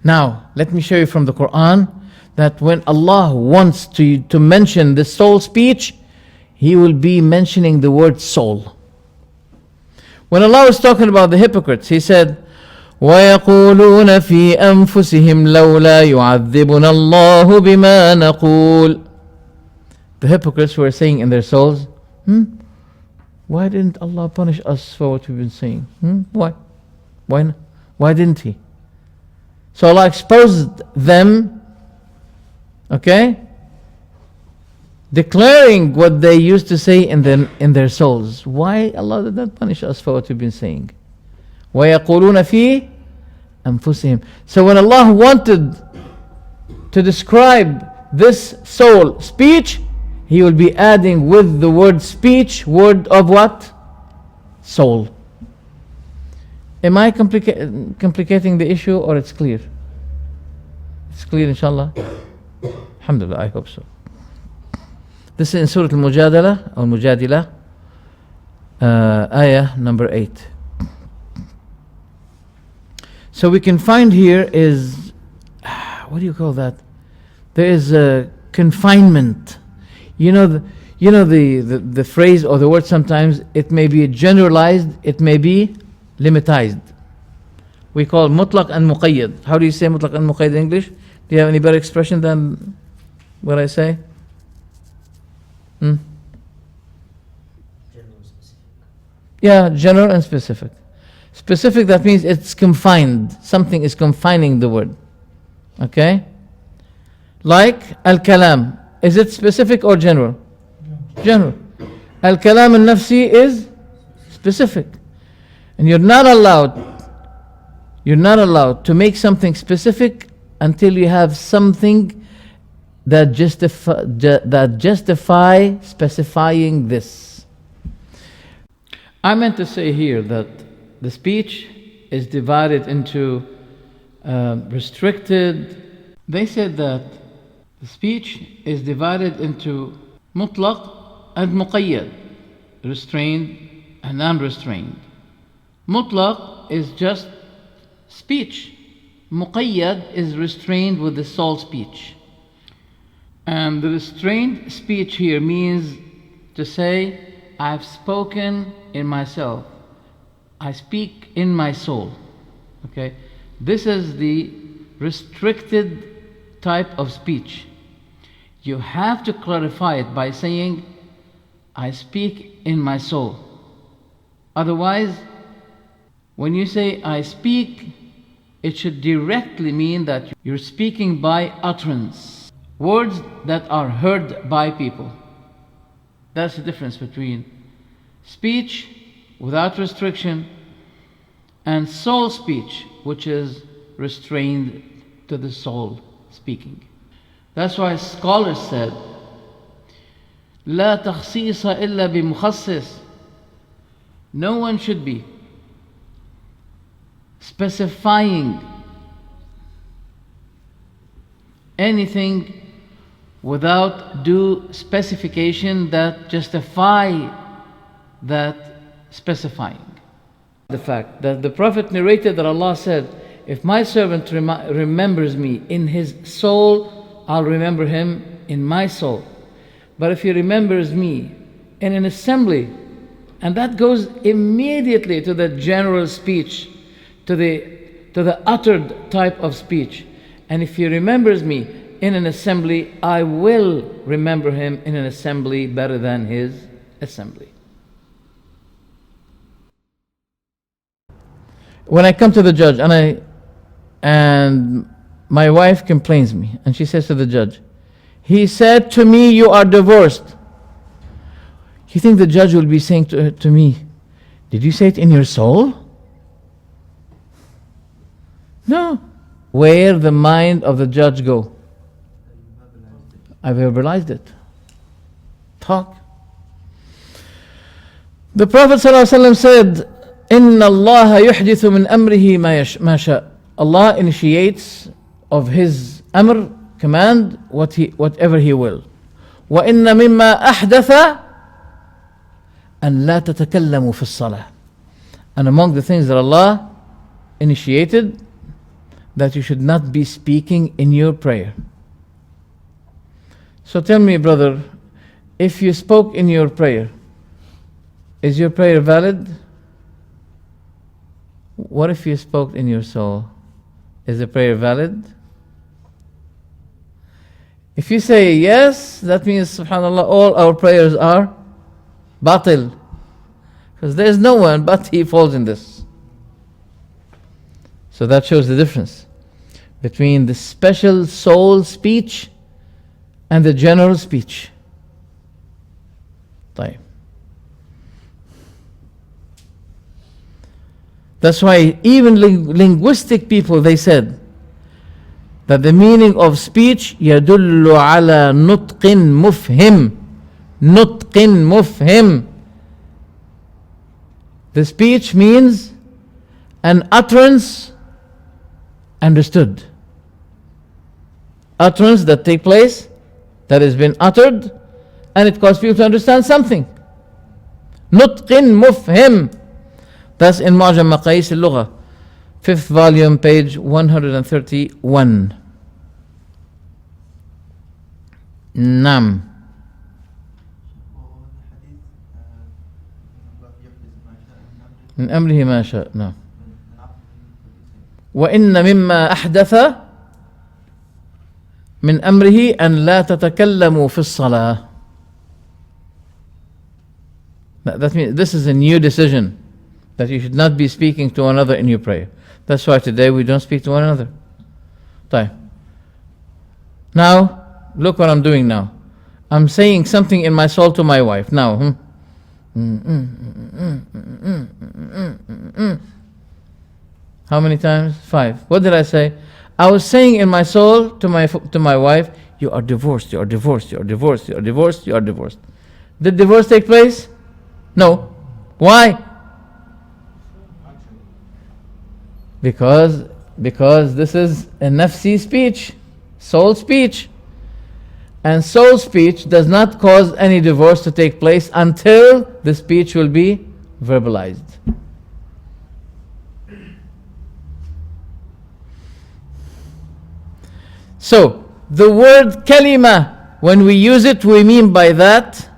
Now, let me show you from the Quran that when Allah wants to mention the soul speech, He will be mentioning the word soul. When Allah was talking about the hypocrites, He said, وَيَقُولُونَ فِي أَنفُسِهِمْ لَوْلَا يُعَذِّبُنَا اللَّهُ بِمَا نَقُولُ. The hypocrites were saying in their souls, why didn't Allah punish us for what we've been saying? Why? Why didn't He? So Allah exposed them, okay, declaring what they used to say in their souls. Why Allah did not punish us for what we've been saying? وَيَقُولُونَ فِي أَنفُسِهِمْ. So when Allah wanted to describe this soul speech, He will be adding with the word speech, word of what? Soul. Am I complicating the issue or it's clear? It's clear, inshallah? Alhamdulillah, I hope so. This is in Surah Al-Mujadala, or Mujadila, ayah number 8. So we can find here is, what do you call that? There is a confinement. You know the phrase or the word sometimes, it may be generalized, it may be limitized. We call mutlaq and muqayyad. How do you say mutlaq and muqayyad in English? Do you have any better expression than what I say? General specific. Yeah, general and specific. Specific, that means it's confined. Something is confining the word. Okay? Like al-kalam. Is it specific or general? General. Al-kalam al-nafsi is specific. And you're not allowed to make something specific until you have something that justify specifying this. I meant to say here that the speech is divided into restricted. They said that the speech is divided into mutlaq and muqayyad, restrained and unrestrained. Mutlaq is just speech. Muqayyad is restrained with the soul speech. And the restrained speech here means to say, I've spoken in myself. I speak in my soul. Okay? This is the restricted type of speech. You have to clarify it by saying, I speak in my soul. Otherwise, when you say I speak, it should directly mean that you're speaking by utterance, words that are heard by people. That's the difference between speech without restriction and soul speech, which is restrained to the soul speaking. That's why scholars said, لا تخصيص إلا بمخصص. No one should be specifying anything without due specification that justify that specifying. The fact that the Prophet narrated that Allah said, if my servant remembers me in his soul, I'll remember him in my soul. But if he remembers me in an assembly, and that goes immediately to the general speech, to the uttered type of speech. And if he remembers me in an assembly, I will remember him in an assembly better than his assembly. When I come to the judge and my wife complains me, and she says to the judge, he said to me, you are divorced. You think the judge will be saying to me, did you say it in your soul? No. Where the mind of the judge go? I verbalized it. Talk. The Prophet ﷺ said, إِنَّ اللَّهَ يُحْدِثُ مِنْ أَمْرِهِ مَا شَاءَ. Allah initiates of His amr, command, whatever He will. وَإِنَّ مِمَّا أَحْدَثَ أَنْ لَا تَتَكَلَّمُوا فِي الصَّلَاةِ. And among the things that Allah initiated, that you should not be speaking in your prayer. So tell me, brother, if you spoke in your prayer, is your prayer valid? What if you spoke in your soul? Is the prayer valid? If you say yes, that means, subhanAllah, all our prayers are batil. Because there is no one but he falls in this. So that shows the difference between the special soul speech and the general speech. طيب. That's why even linguistic people, they said that the meaning of speech يدل على نطق مفهم. نطق مفهم. The speech means an utterance understood. Utterance that take place, that has been uttered, and it causes people to understand something. نطق مفهم. That's in Mu'jam Maqayis al-Lugha, 5th volume, page 131. نعم. من أمره ما شاء. نعم. وإن مما أحدث من أمره أن لا تتكلموا في الصلاة. That means this is a new decision, that you should not be speaking to one another in your prayer. That's why today we don't speak to one another. طيب. Now, look what I'm doing now. I'm saying something in my soul to my wife. Now, how many times? 5. What did I say? I was saying in my soul to my wife, you are divorced, you are divorced, you are divorced, you are divorced, you are divorced. Did divorce take place? No. Why? Because this is a nafsi speech, soul speech. And soul speech does not cause any divorce to take place until the speech will be verbalized. So, the word kalima, when we use it, we mean by that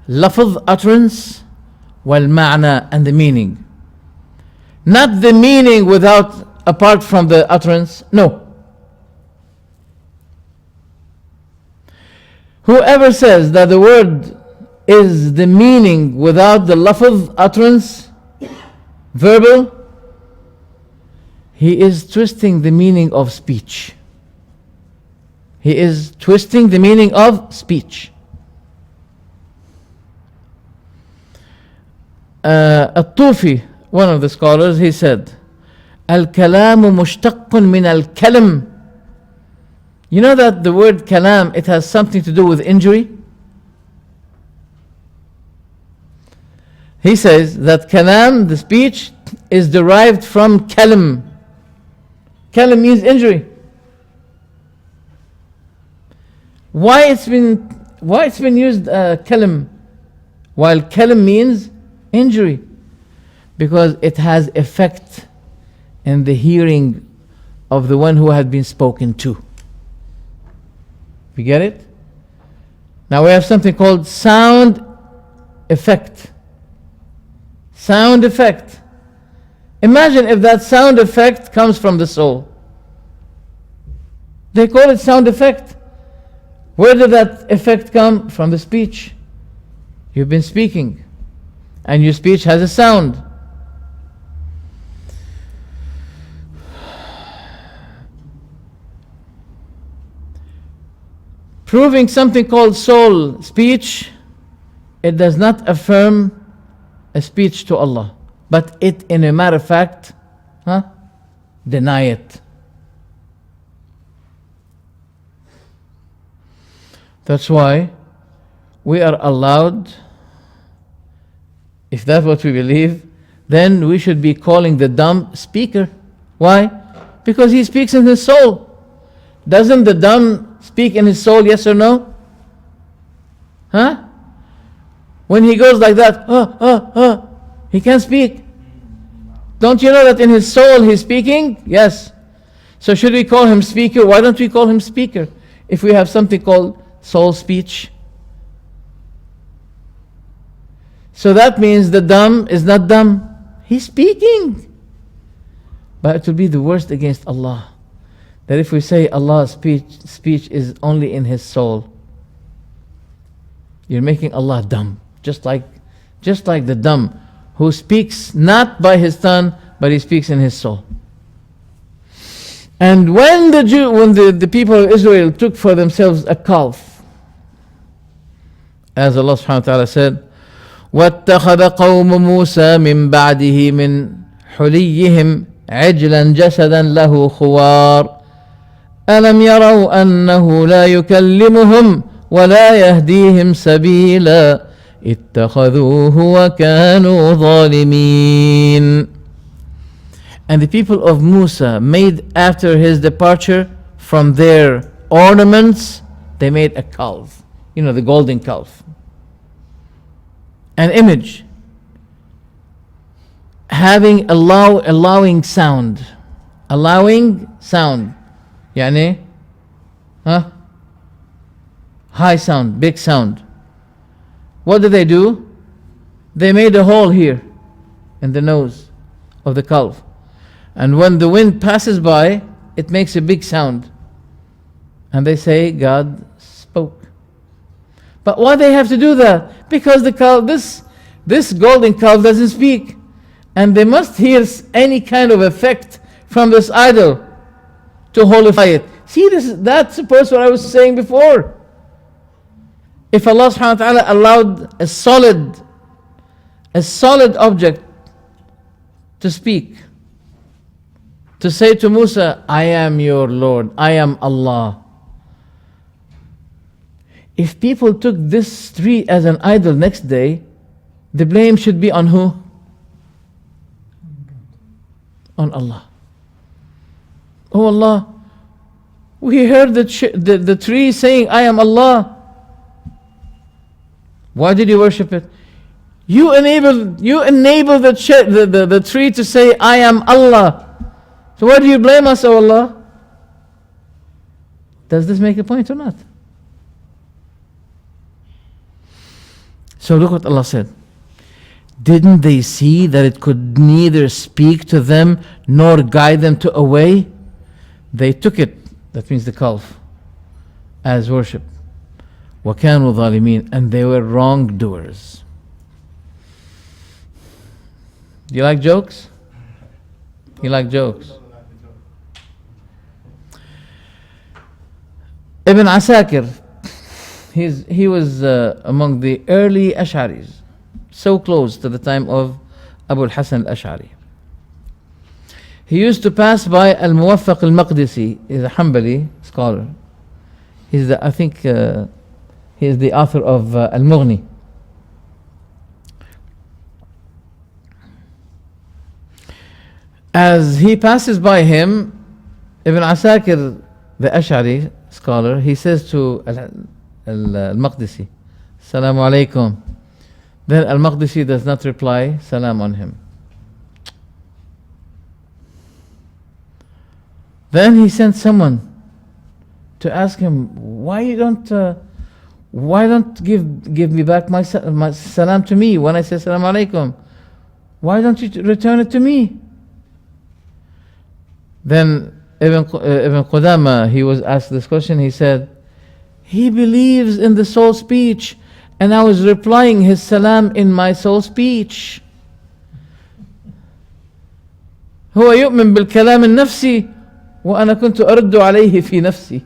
lafz, utterance, wal ma'na, and the meaning. Not the meaning apart from the utterance, no. Whoever says that the word is the meaning without the lafz, utterance, verbal, he is twisting the meaning of speech. He is twisting the meaning of speech. الطوفي, one of the scholars, he said, الكلام مشتق من الكلم. You know that the word kalam, it has something to do with injury? He says that kalam, the speech, is derived from kalam. Kalam means injury. Why it's been used kalam, while kalam means injury? Because it has effect in the hearing of the one who had been spoken to. You get it? Now we have something called sound effect. Sound effect. Imagine if that sound effect comes from the soul. They call it sound effect. Where did that effect come? From the speech. You've been speaking, and your speech has a sound. Proving something called soul speech, it does not affirm a speech to Allah, but it, in a matter of fact, deny it. That's why we are allowed, if that's what we believe, then we should be calling the dumb speaker. Why? Because he speaks in his soul. Doesn't the dumb speak in his soul, yes or no? When he goes like that, he can't speak. Don't you know that in his soul he's speaking? Yes. So should we call him speaker? Why don't we call him speaker if we have something called soul speech? So that means the dumb is not dumb. He's speaking. But it will be the worst against Allah, that if we say Allah's speech is only in his soul, you're making Allah dumb. Just like the dumb who speaks not by his tongue, but he speaks in his soul. And when the people of Israel took for themselves a calf, as Allah subhanahu wa ta'ala said, وَاتَّخَذَ قَوْمُ مُوسَى مِن بَعْدِهِ مِنْ حُلِيِّهِمْ عِجْلًا جَسَدًا لَهُ خُوَارٌ أَلَمْ يَرَوْا أَنَّهُ لَا يُكَلِّمُهُمْ وَلَا يَهْدِيهِمْ سَبِيلًا اتَّخَذُوهُ وَكَانُوا ظَالِمِينَ. And the people of Musa made, after his departure from their ornaments, they made a calf. You know, the golden calf. An image having allowing sound. Allowing sound. Yani, high sound, big sound. What did they do? They made a hole here in the nose of the calf. And when the wind passes by, it makes a big sound. And they say God spoke. But why they have to do that? Because the calf, this golden calf doesn't speak. And they must hear any kind of effect from this idol to holify it. See, that supports what I was saying before. If Allah subhanahu wa ta'ala allowed a solid object to speak, to say to Musa, I am your Lord, I am Allah. If people took this tree as an idol next day, the blame should be on who? On Allah. Oh Allah, we heard the tree saying, I am Allah. Why did you worship it? You enabled the tree to say, I am Allah. So why do you blame us, O Allah? Does this make a point or not? So look what Allah said. Didn't they see that it could neither speak to them nor guide them to a way? They took it, that means the calf, as worship. وَكَانُوا ظَالِمِينَ, and they were wrongdoers. Do you like jokes? You like jokes? Ibn Asakir, he was among the early Ash'aris. so close to the time of Abu al-Hasan al-Ash'ari. He used to pass by Al-Muwaffaq al-Maqdisi. He's a Hanbali scholar. He's the, I think he is the author of Al-Mughni. As he passes by him, Ibn Asakir, the Ash'ari scholar, he says to Al-Maqdisi, Salamu alaykum. Then Al-Maqdisi does not reply, Salam on him. Then he sent someone to ask him, why don't give me back my salam to me when I say Salam alaykum? Why don't you return it to me? Then Ibn Qudama, he was asked this question. He said, he believes in the soul speech, and I was replying his salam in my soul speech. هو يؤمن بالكلام النفسي وأنا كنت أرد عليه في نفسي.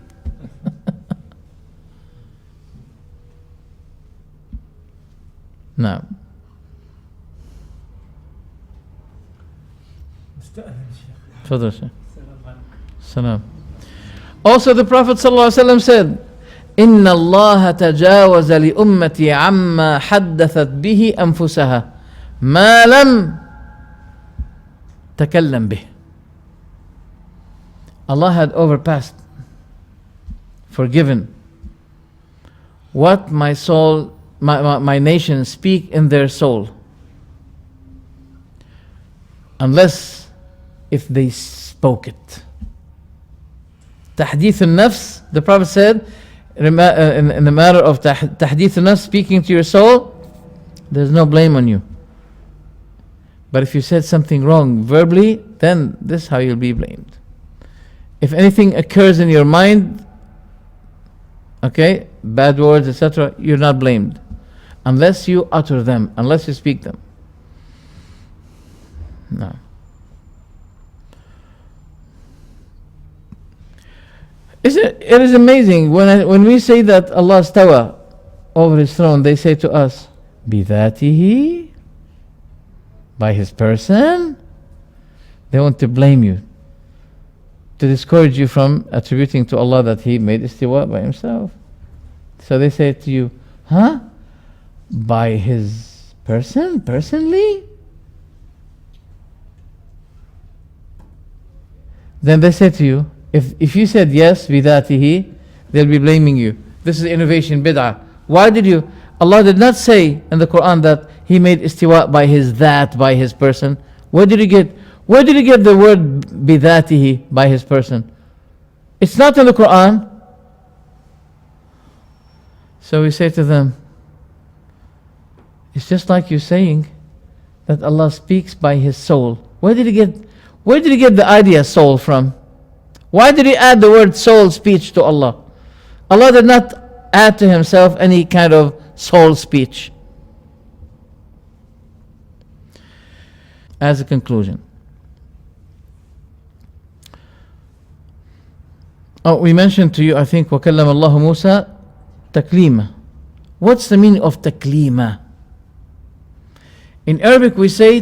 نعم. تفضل شيخ. Salam. Also the Prophet ﷺ said, إن الله تجاوز لأمتي عما حدثت به أنفسها ما لم تكلم به. Allah had overpassed, forgiven what my soul, my nation speak in their soul, unless if they spoke it. Tahdith al-nafs, the Prophet said, in the matter of tahdith al-nafs, speaking to your soul, there's no blame on you. But if you said something wrong verbally, then this is how you'll be blamed. If anything occurs in your mind, okay, bad words, etc., you're not blamed. Unless you utter them, unless you speak them. No. It is amazing when we say that Allah stawa over His throne, they say to us, بِذَاتِهِ, by His person. They want to blame you, to discourage you from attributing to Allah that He made istiwa by Himself. So they say to you, huh? By His person, personally? Then they say to you, if you said yes, bidatihi, they'll be blaming you. This is innovation, bid'ah. Why did you? Allah did not say in the Quran that He made istiwa by His that, by His person. Where did you get the word bidatihi, by His person? It's not in the Quran. So we say to them, it's just like you saying that Allah speaks by His soul. Where did you get the idea soul from? Why did He add the word soul speech to Allah? Allah did not add to Himself any kind of soul speech. As a conclusion, we mentioned to you, I think, وَكَلَّمَ اللَّهُ مُوسَى تَكْلِيمًا. What's the meaning of تَكْلِيمًا? In Arabic we say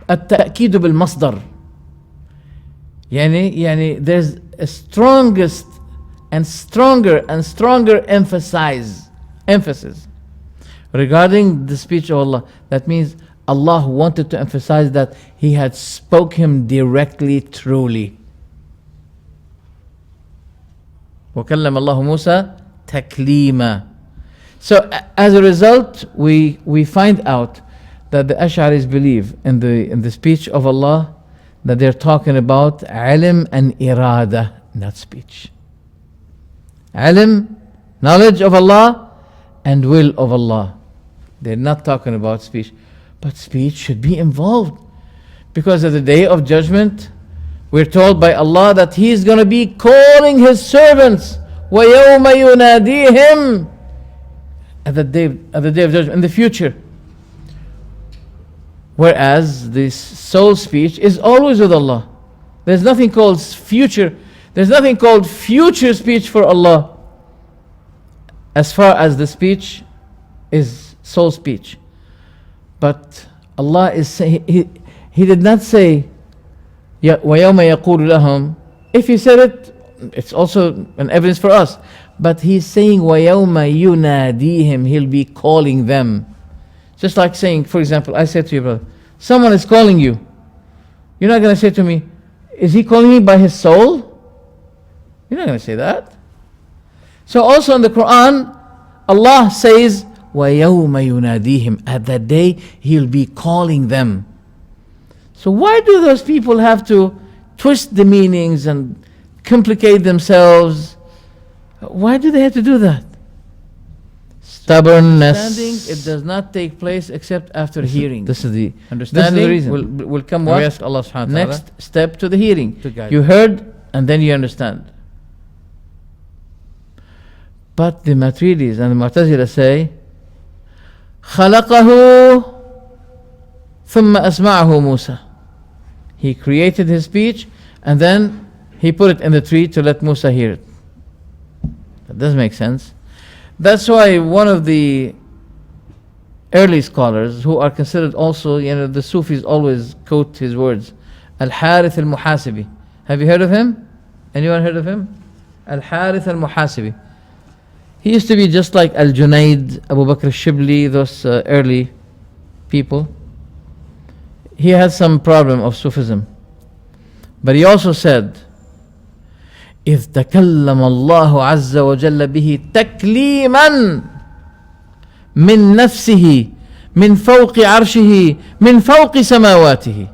التأكيد بالمصدر. يعني there's a strongest and stronger emphasis regarding the speech of Allah. That means Allah wanted to emphasize that He had spoke him directly, truly. وَكَلَّمَ اللَّهُ مُوسَى تَكْلِيمًا. So as a result, we find out that the Ash'aris believe in the speech of Allah, that they're talking about ilm and irada, not speech. Ilm, knowledge of Allah, and will of Allah. They're not talking about speech. But speech should be involved. Because at the day of judgment, we're told by Allah that He is going to be calling His servants. وَيَوْمَ يُنَادِيهِمْ, at the day of judgment, in the future. Whereas this soul speech is always with Allah. There's nothing called future. There's nothing called future speech for Allah. as far as the speech is soul speech. But Allah is saying, He did not say, وَيَوْمَ يَقُولُ لَهُمْ. If He said it, it's also an evidence for us. But He's saying, وَيَوْمَ يُنَادِيهِمْ. He'll be calling them. Just like saying, for example, I said to you, brother, someone is calling you. You're not going to say to me, is he calling me by his soul? You're not going to say that. So also in the Quran, Allah says, وَيَوْمَ يُنَادِيهِمْ. At that day, He'll be calling them. So why do those people have to twist the meanings and complicate themselves? Why do they have to do that? Stubbornness. It does not take place except after hearing. This is the reason. Will come what? Ask Allah subhanahu wa ta'ala. Next step to the hearing. You heard and then you understand. But the Maturidis and the Mu'tazila say, خَلَقَهُ ثُمَّ أَسْمَعَهُ مُوسَى. He created his speech and then He put it in the tree to let Musa hear it. That doesn't make sense. That's why one of the early scholars who are considered also, the Sufis always quote his words, Al-Harith al-Muhasibi. Have you heard of him? Anyone heard of him? Al-Harith al-Muhasibi. He used to be just like Al-Junaid, Abu Bakr al-Shibli, those early people. He had some problem of Sufism. But he also said, إذ تكلم الله عز وجل به تكليما من نفسه من فوق عرشه من فوق سماواته.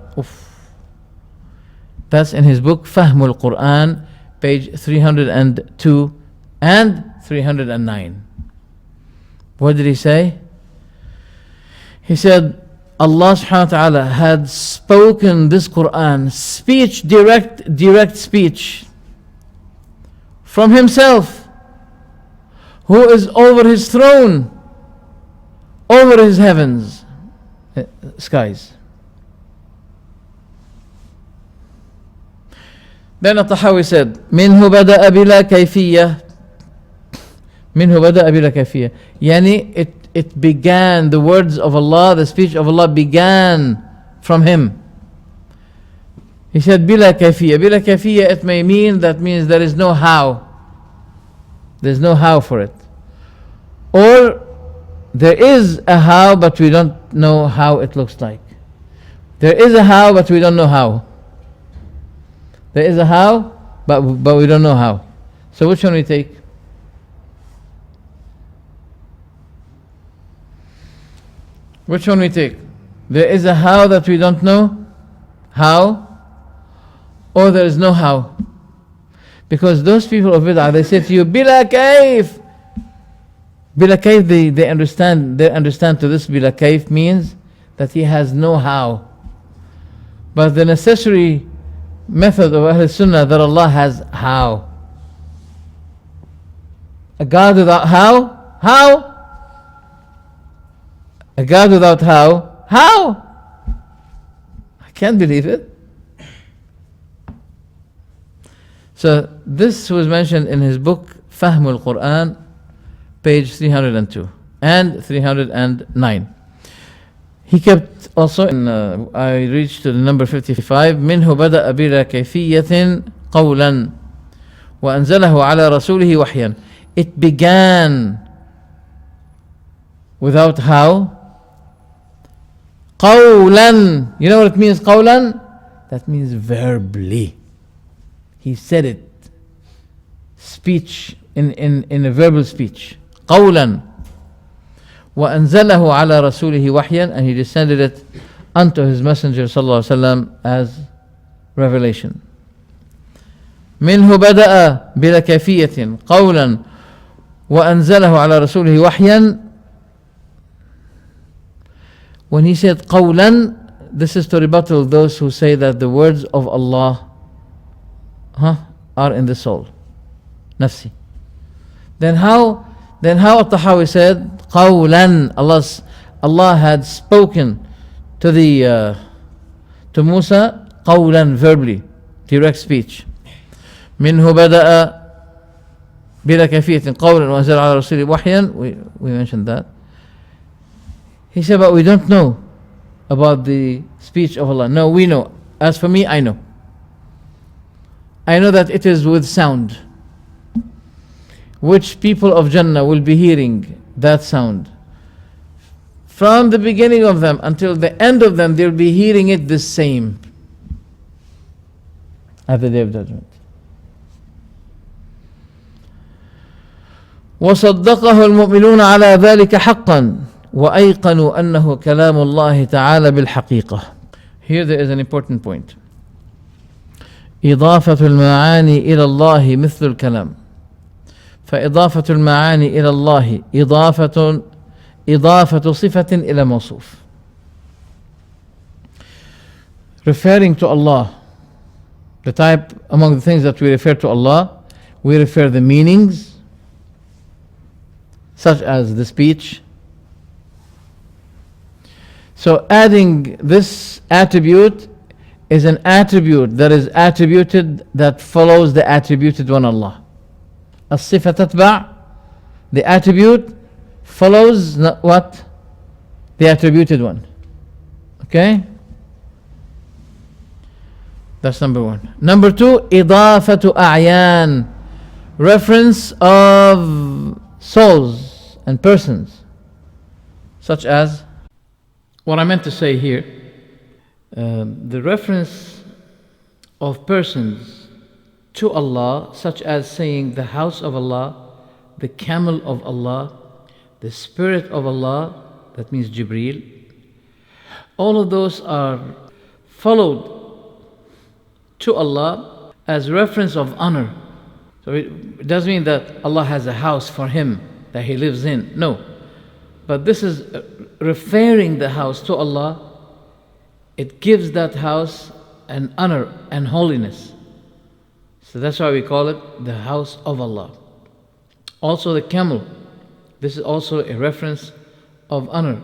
That's in his book فهم القرآن, page 302 and 309. What did he say? He said Allah subhanahu wa ta'ala had spoken this Quran, speech, direct speech from Himself, who is over His throne, over His heavens, skies. Then Tahawyah said, منه بدأ بلا كيفية. منه بدأ بلا كيفية. Yani it began, the words of Allah, the speech of Allah began from Him. He said, bila kayfiyya. Bila kayfiyya, it may mean, that means there is no how. There's no how for it. Or there is a how, but we don't know how it looks like. There is a how, but we don't know how. There is a how, but we don't know how. So which one we take? Which one we take? There is a how that we don't know how, or there is no how. Because those people of bid'ah, they say to you, bila kayf. Bila kayf, they understand to this bila kayf means that he has no how. But the necessary method of Ahl Sunnah, that Allah has how. A God without how? How? A God without how? How? I can't believe it. So this was mentioned in his book فهم القرآن, page 302 and 309. He kept also in, I reached to the number 55, منه بدأ بلا كيفية قولا وأنزله على رسوله وحيا. It began without how. قولا. You know what it means, قولا? That means verbally. He said it. Speech, in a verbal speech. قولا. وأنزله على رسوله وحيا, and he descended it unto his messenger صلى الله عليه وسلم as revelation. منه بدأ بلا كيفية قولا وأنزله على رسوله وحيا. When he said قولا, this is to rebuttal those who say that the words of Allah are in the soul, nafsi. Then how Al-Tahawi said قولا, Allah had spoken to Musa قولا, verbally, direct speech. منه بدأ بلا كيفية قولا وأنزل على رسوله وحيا. We mentioned that. He said, but we don't know about the speech of Allah. No, we know. As for me, I know. I know that it is with sound, which people of Jannah will be hearing that sound. From the beginning of them until the end of them, they'll be hearing it the same at the Day of Judgment. وصدقه المؤمنون على ذلك حقا وأيقنوا أنه كلام الله تعالى بالحقيقة. Here there is an important point. إضافة المعاني إلى الله مثل الكلام. فإضافة المعاني إلى الله إضافة صفة إلى موصوف. Referring to Allah, the type among the things that we refer to Allah, we refer the meanings, such as the speech. So adding this attribute is an attribute that is attributed that follows the attributed one, Allah. الصفة تتبع, the attribute follows what? The attributed one. Okay? That's number one. Number two, إضافة أعيان, reference of souls and persons, such as, what I meant to say here, the reference of persons to Allah, such as saying the house of Allah, the camel of Allah, the spirit of Allah, that means Jibreel. All of those are followed to Allah as reference of honor. So it doesn't mean that Allah has a house for him that he lives in. No. But this is referring the house to Allah. It gives that house an honor and holiness. So that's why we call it the house of Allah. Also the camel. This is also a reference of honor.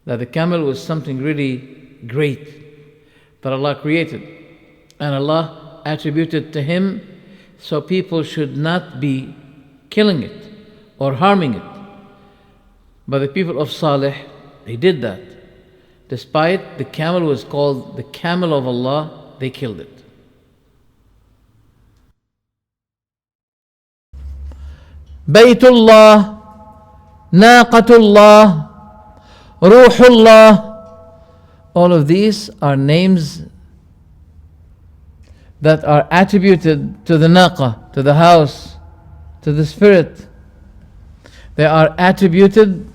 That the camel was something really great that Allah created. And Allah attributed to him, so people should not be killing it or harming it. But the people of Salih, they did that. Despite the camel was called the camel of Allah, they killed it. Baytullah, Naqatullah, Ruhullah, all of these are names that are attributed to the Naqa, to the house, to the spirit. They are attributed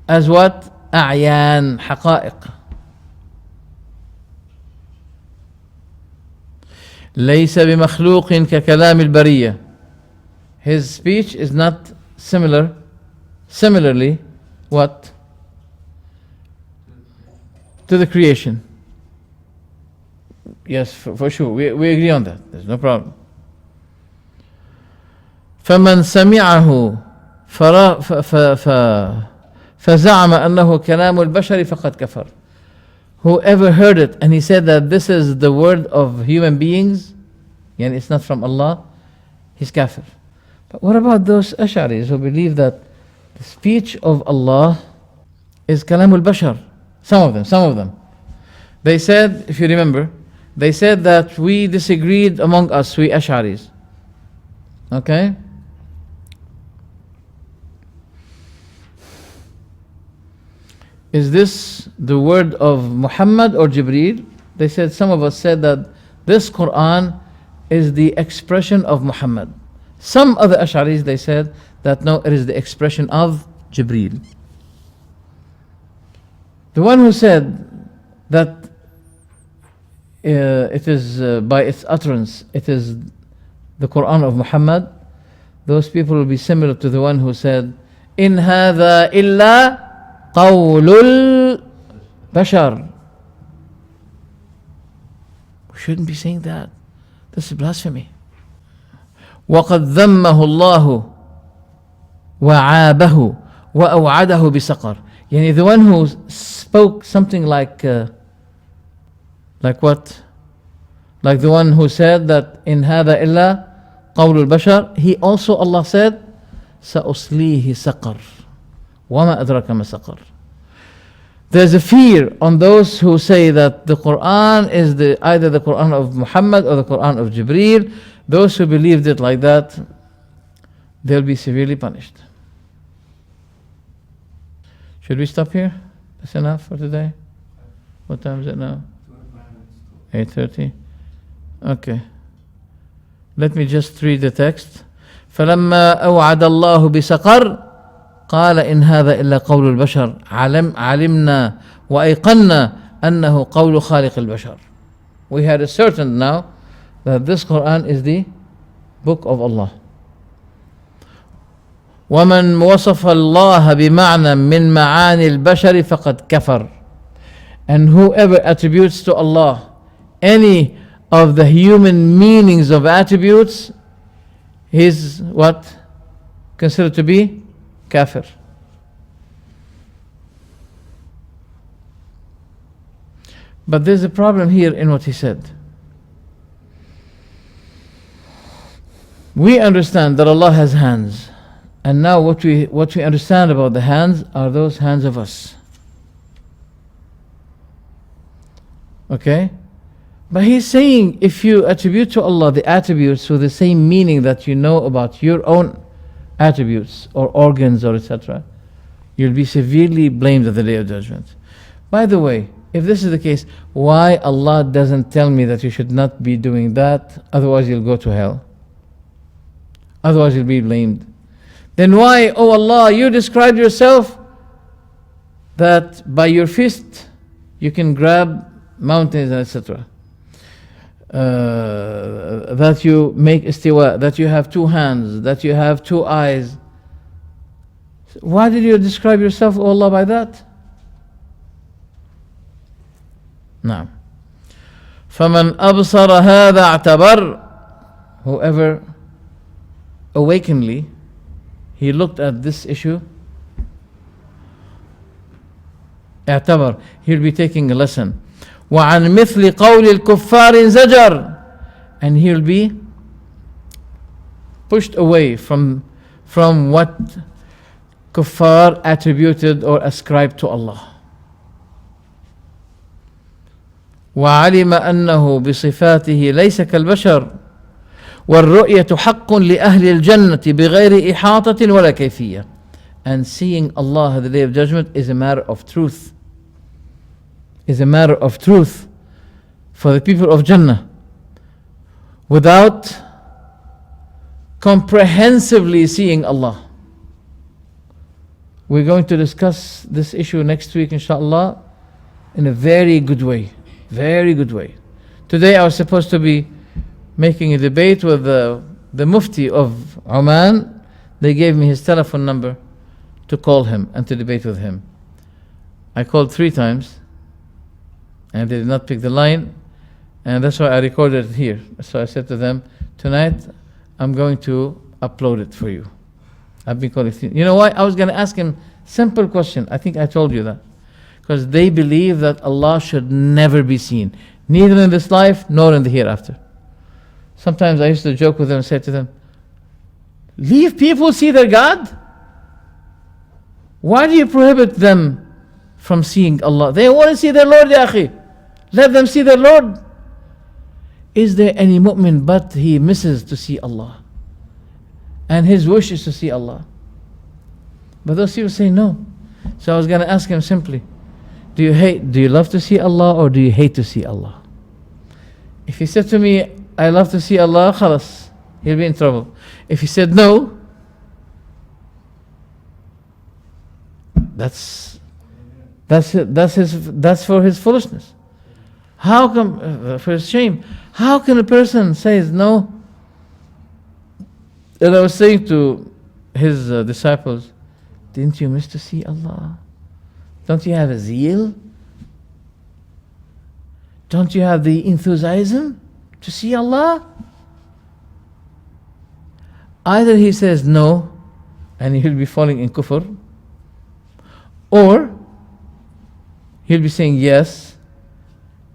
as what? أعيان, حقائق. ليس بمخلوق ككلام البرية. His speech is not similarly, what? To the creation. Yes, for sure. We agree on that. There's no problem. فمن سمعه فزعم أنه كلام البشر فقد كفر. Whoever heard it and he said that this is the word of human beings, and it's not from Allah, he's kafir. But what about those Ash'aris who believe that the speech of Allah is kalam al-bashar? Some of them. They said, if you remember, they said that we disagreed among us, we Ash'aris. Okay? Is this the word of Muhammad or Jibreel? They said, some of us said that this Quran is the expression of Muhammad. Some other Ash'aris, they said that no, it is the expression of Jibreel. The one who said that it is by its utterance, it is the Quran of Muhammad, those people will be similar to the one who said, in hadha illa qawlul bashar. We shouldn't be saying that. This is blasphemy. وَقَدْ ذَمَّهُ اللَّهُ وَعَابَهُ وَأَوْعَدَهُ بِسَقَرٍ. Yani the one who spoke something like what? Like the one who said that in هذا إلا قول البشر, he also, Allah said, سأصليه سقر وما أدراك ما سقر. There's a fear on those who say that the Quran is either the Quran of Muhammad or the Quran of Jibreel. Those who believed it like that, they'll be severely punished. Should we stop here? That's enough for today? What time is it now? 8:30. Okay. Let me just read the text. فلما أوعد الله بسقر قال إن هذا إلا قول البشر علمنا وأيقنا أنه قول خالق البشر. We had ascertained now that this Quran is the book of Allah. ومن وصف الله بمعنى من معاني البشر فقد كفر. And whoever attributes to Allah any of the human meanings of attributes is what? Considered to be kafir. But there's a problem here in what he said. We understand that Allah has hands. And now what we understand about the hands are those hands of us. Okay? But he's saying if you attribute to Allah the attributes with the same meaning that you know about your own attributes or organs or etc., you'll be severely blamed at the Day of Judgment. By the way, if this is the case, why Allah doesn't tell me that you should not be doing that, otherwise you'll go to hell? Otherwise you'll be blamed. Then why, oh Allah, you described yourself that by your fist you can grab mountains and etc., that you make istiwa, that you have two hands, that you have two eyes. Why did you describe yourself, oh Allah, by that? نعم. فمن أبصر هذا اعتبر. Whoever awakenedly he looked at this issue, اعتبر, he'll be taking a lesson. وعن مثل قول الكفار زجر, and he'll be pushed away from what kuffar attributed or ascribed to Allah. وعلم أنه بصفاته ليس كالبشر والرؤية حق لأهل الجنة بغير إحاطة ولا كيفية. And seeing Allah at the Day of Judgment is a matter of truth. Is a matter of truth for the people of Jannah, without comprehensively seeing Allah. We're going to discuss this issue next week, inshallah, in a very good way. Very good way. Today I was supposed to be making a debate with the Mufti of Oman. They gave me his telephone number to call him and to debate with him. I called 3 times and they did not pick the line, and that's why I recorded it here. So I said to them, tonight I'm going to upload it for you. I've been calling. You know why? I was going to ask him simple question. I think I told you that. Because they believe that Allah should never be seen, neither in this life nor in the hereafter. Sometimes I used to joke with them and say to them, leave people see their God? Why do you prohibit them from seeing Allah? They want to see their Lord, ya akhi. Let them see their Lord. Is there any mu'min but he misses to see Allah? And his wish is to see Allah. But those people say no. So I was going to ask him simply, do you love to see Allah or do you hate to see Allah? If he said to me, I love to see Allah, khalas, he'll be in trouble. If he said no, that's for his foolishness. How come, for his shame, how can a person say no? And I was saying to his disciples, didn't you miss to see Allah? Don't you have a zeal? Don't you have the enthusiasm to see Allah? Either he says no, and he'll be falling in kufr, or he'll be saying yes,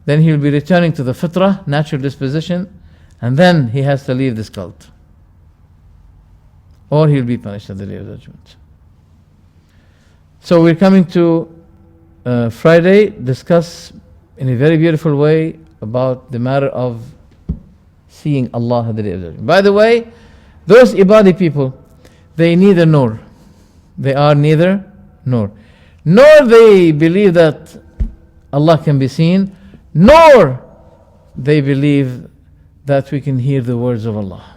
then he'll be returning to the fitrah, natural disposition, and then he has to leave this cult. or he'll be punished at the day of judgment. So we're coming to Friday, discuss in a very beautiful way about the matter of seeing Allah at the day of judgment. By the way, those Ibadi people, they neither nor. They are neither nor. Nor they believe that Allah can be seen, nor they believe that we can hear the words of Allah.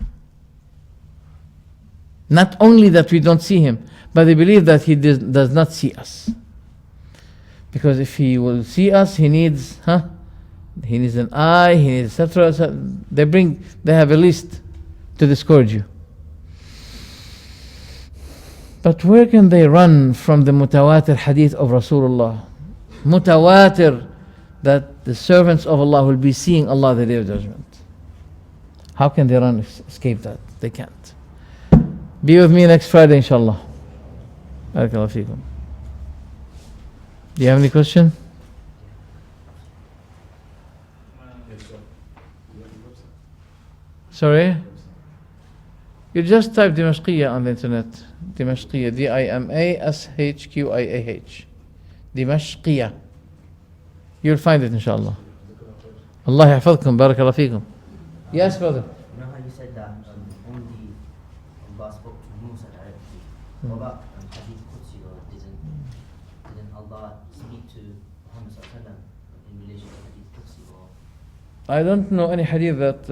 Not only that we don't see Him, but they believe that He does not see us. Because if He will see us, He needs an eye, He needs etc. So they have a list to discourage you. But where can they run from the mutawatir hadith of Rasulullah? Mutawatir, that the servants of Allah will be seeing Allah the day of judgment. How can they run, escape that? They can't. Be with me next Friday, inshallah. Barakallahu feekum. Do you have any question? Sorry? You just type Dimashqiya on the internet. Dimashqiya, Dimashqiah. Dimashqiya. You'll find it, inshallah. Allah yahfadkum, barakallahu feekum. Yes, brother. You know how you said that only Allah spoke to Musa directly? What about Hadith Qudsi, or didn't Allah speak to Muhammad in relation to Hadith Qudsi? Or I don't know any hadith that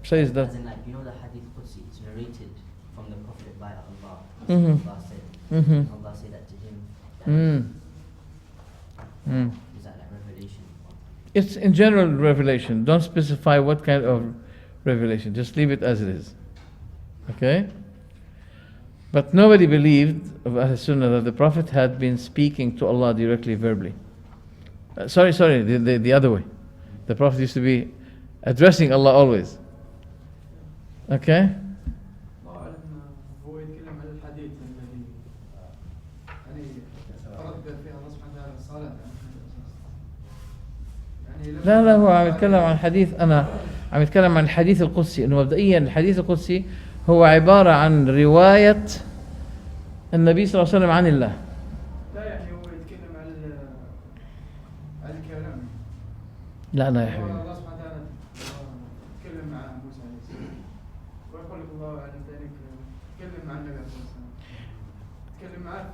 says that. as in, like, you know, the Hadith Qudsi, it's narrated from the Prophet by Allah. Mhm. Allah said, Mhm. Allah said that to him. Is that like revelation? It's in general revelation. Don't specify what kind of revelation. Just leave it as it is. Okay? But nobody believed of Ahl Sunnah that the Prophet had been speaking to Allah directly, verbally. Sorry, the other way. The Prophet used to be addressing Allah always. Okay? هو يتكلم عن الحديث الذي يعني فرد فيها الله سبحانه وتعالى الصلاة لا هو عم يتكلم عن حديث، أنا عم يتكلم عن الحديث القدسي. إنه مبدئيا الحديث القدسي هو عبارة عن رواية النبي صلى الله عليه وسلم عن الله. لا يعني هو يتكلم عن الكلام. لا يا حبيبي. الله سبحانه وتعالى يتكلم مع موسى عليه السلام ويقول لك الله عن ذلك يتكلم مع النبي عليه الصلاة والسلام يتكلم معه.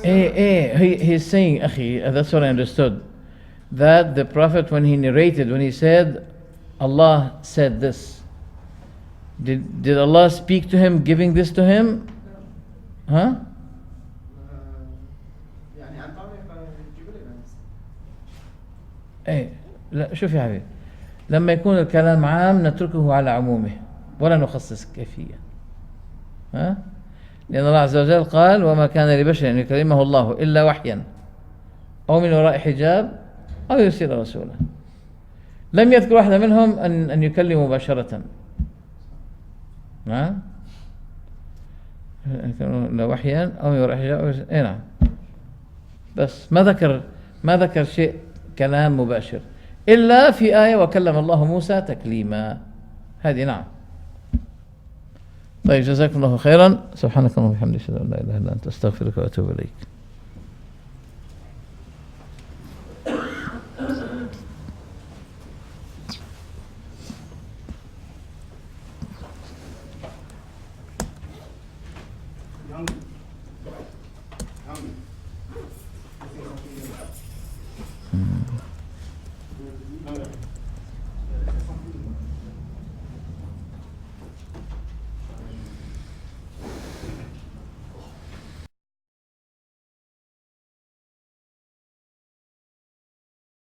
He's saying, أخي, that's what I understood, that the Prophet, when he narrated, when he said, Allah said this, did Allah speak to him, giving this to him? Huh? يعني عن طريق جبريل عليه السلام. لا شوف يا حبيبي، لما يكون الكلام عام نتركه على عمومه ولا نخصص كيفية. ها؟ لأن الله عز وجل قال: وما كان لبشر أن يكلمه الله إلا وحيا أو من وراء حجاب أو يرسل رسولا. لم يذكر واحدة منهم أن يكلم مباشرة. ها؟ إلا وحيا أو من وراء حجاب. نعم. بس ما ذكر شيء كلام مباشر إلا في آية: وكلم الله موسى تكليما. هذه نعم. طيب، جزاكم الله خيرا. سبحانك اللهم وبحمدك، أشهد أن لا إله إلا أنت، أستغفرك وأتوب إليك.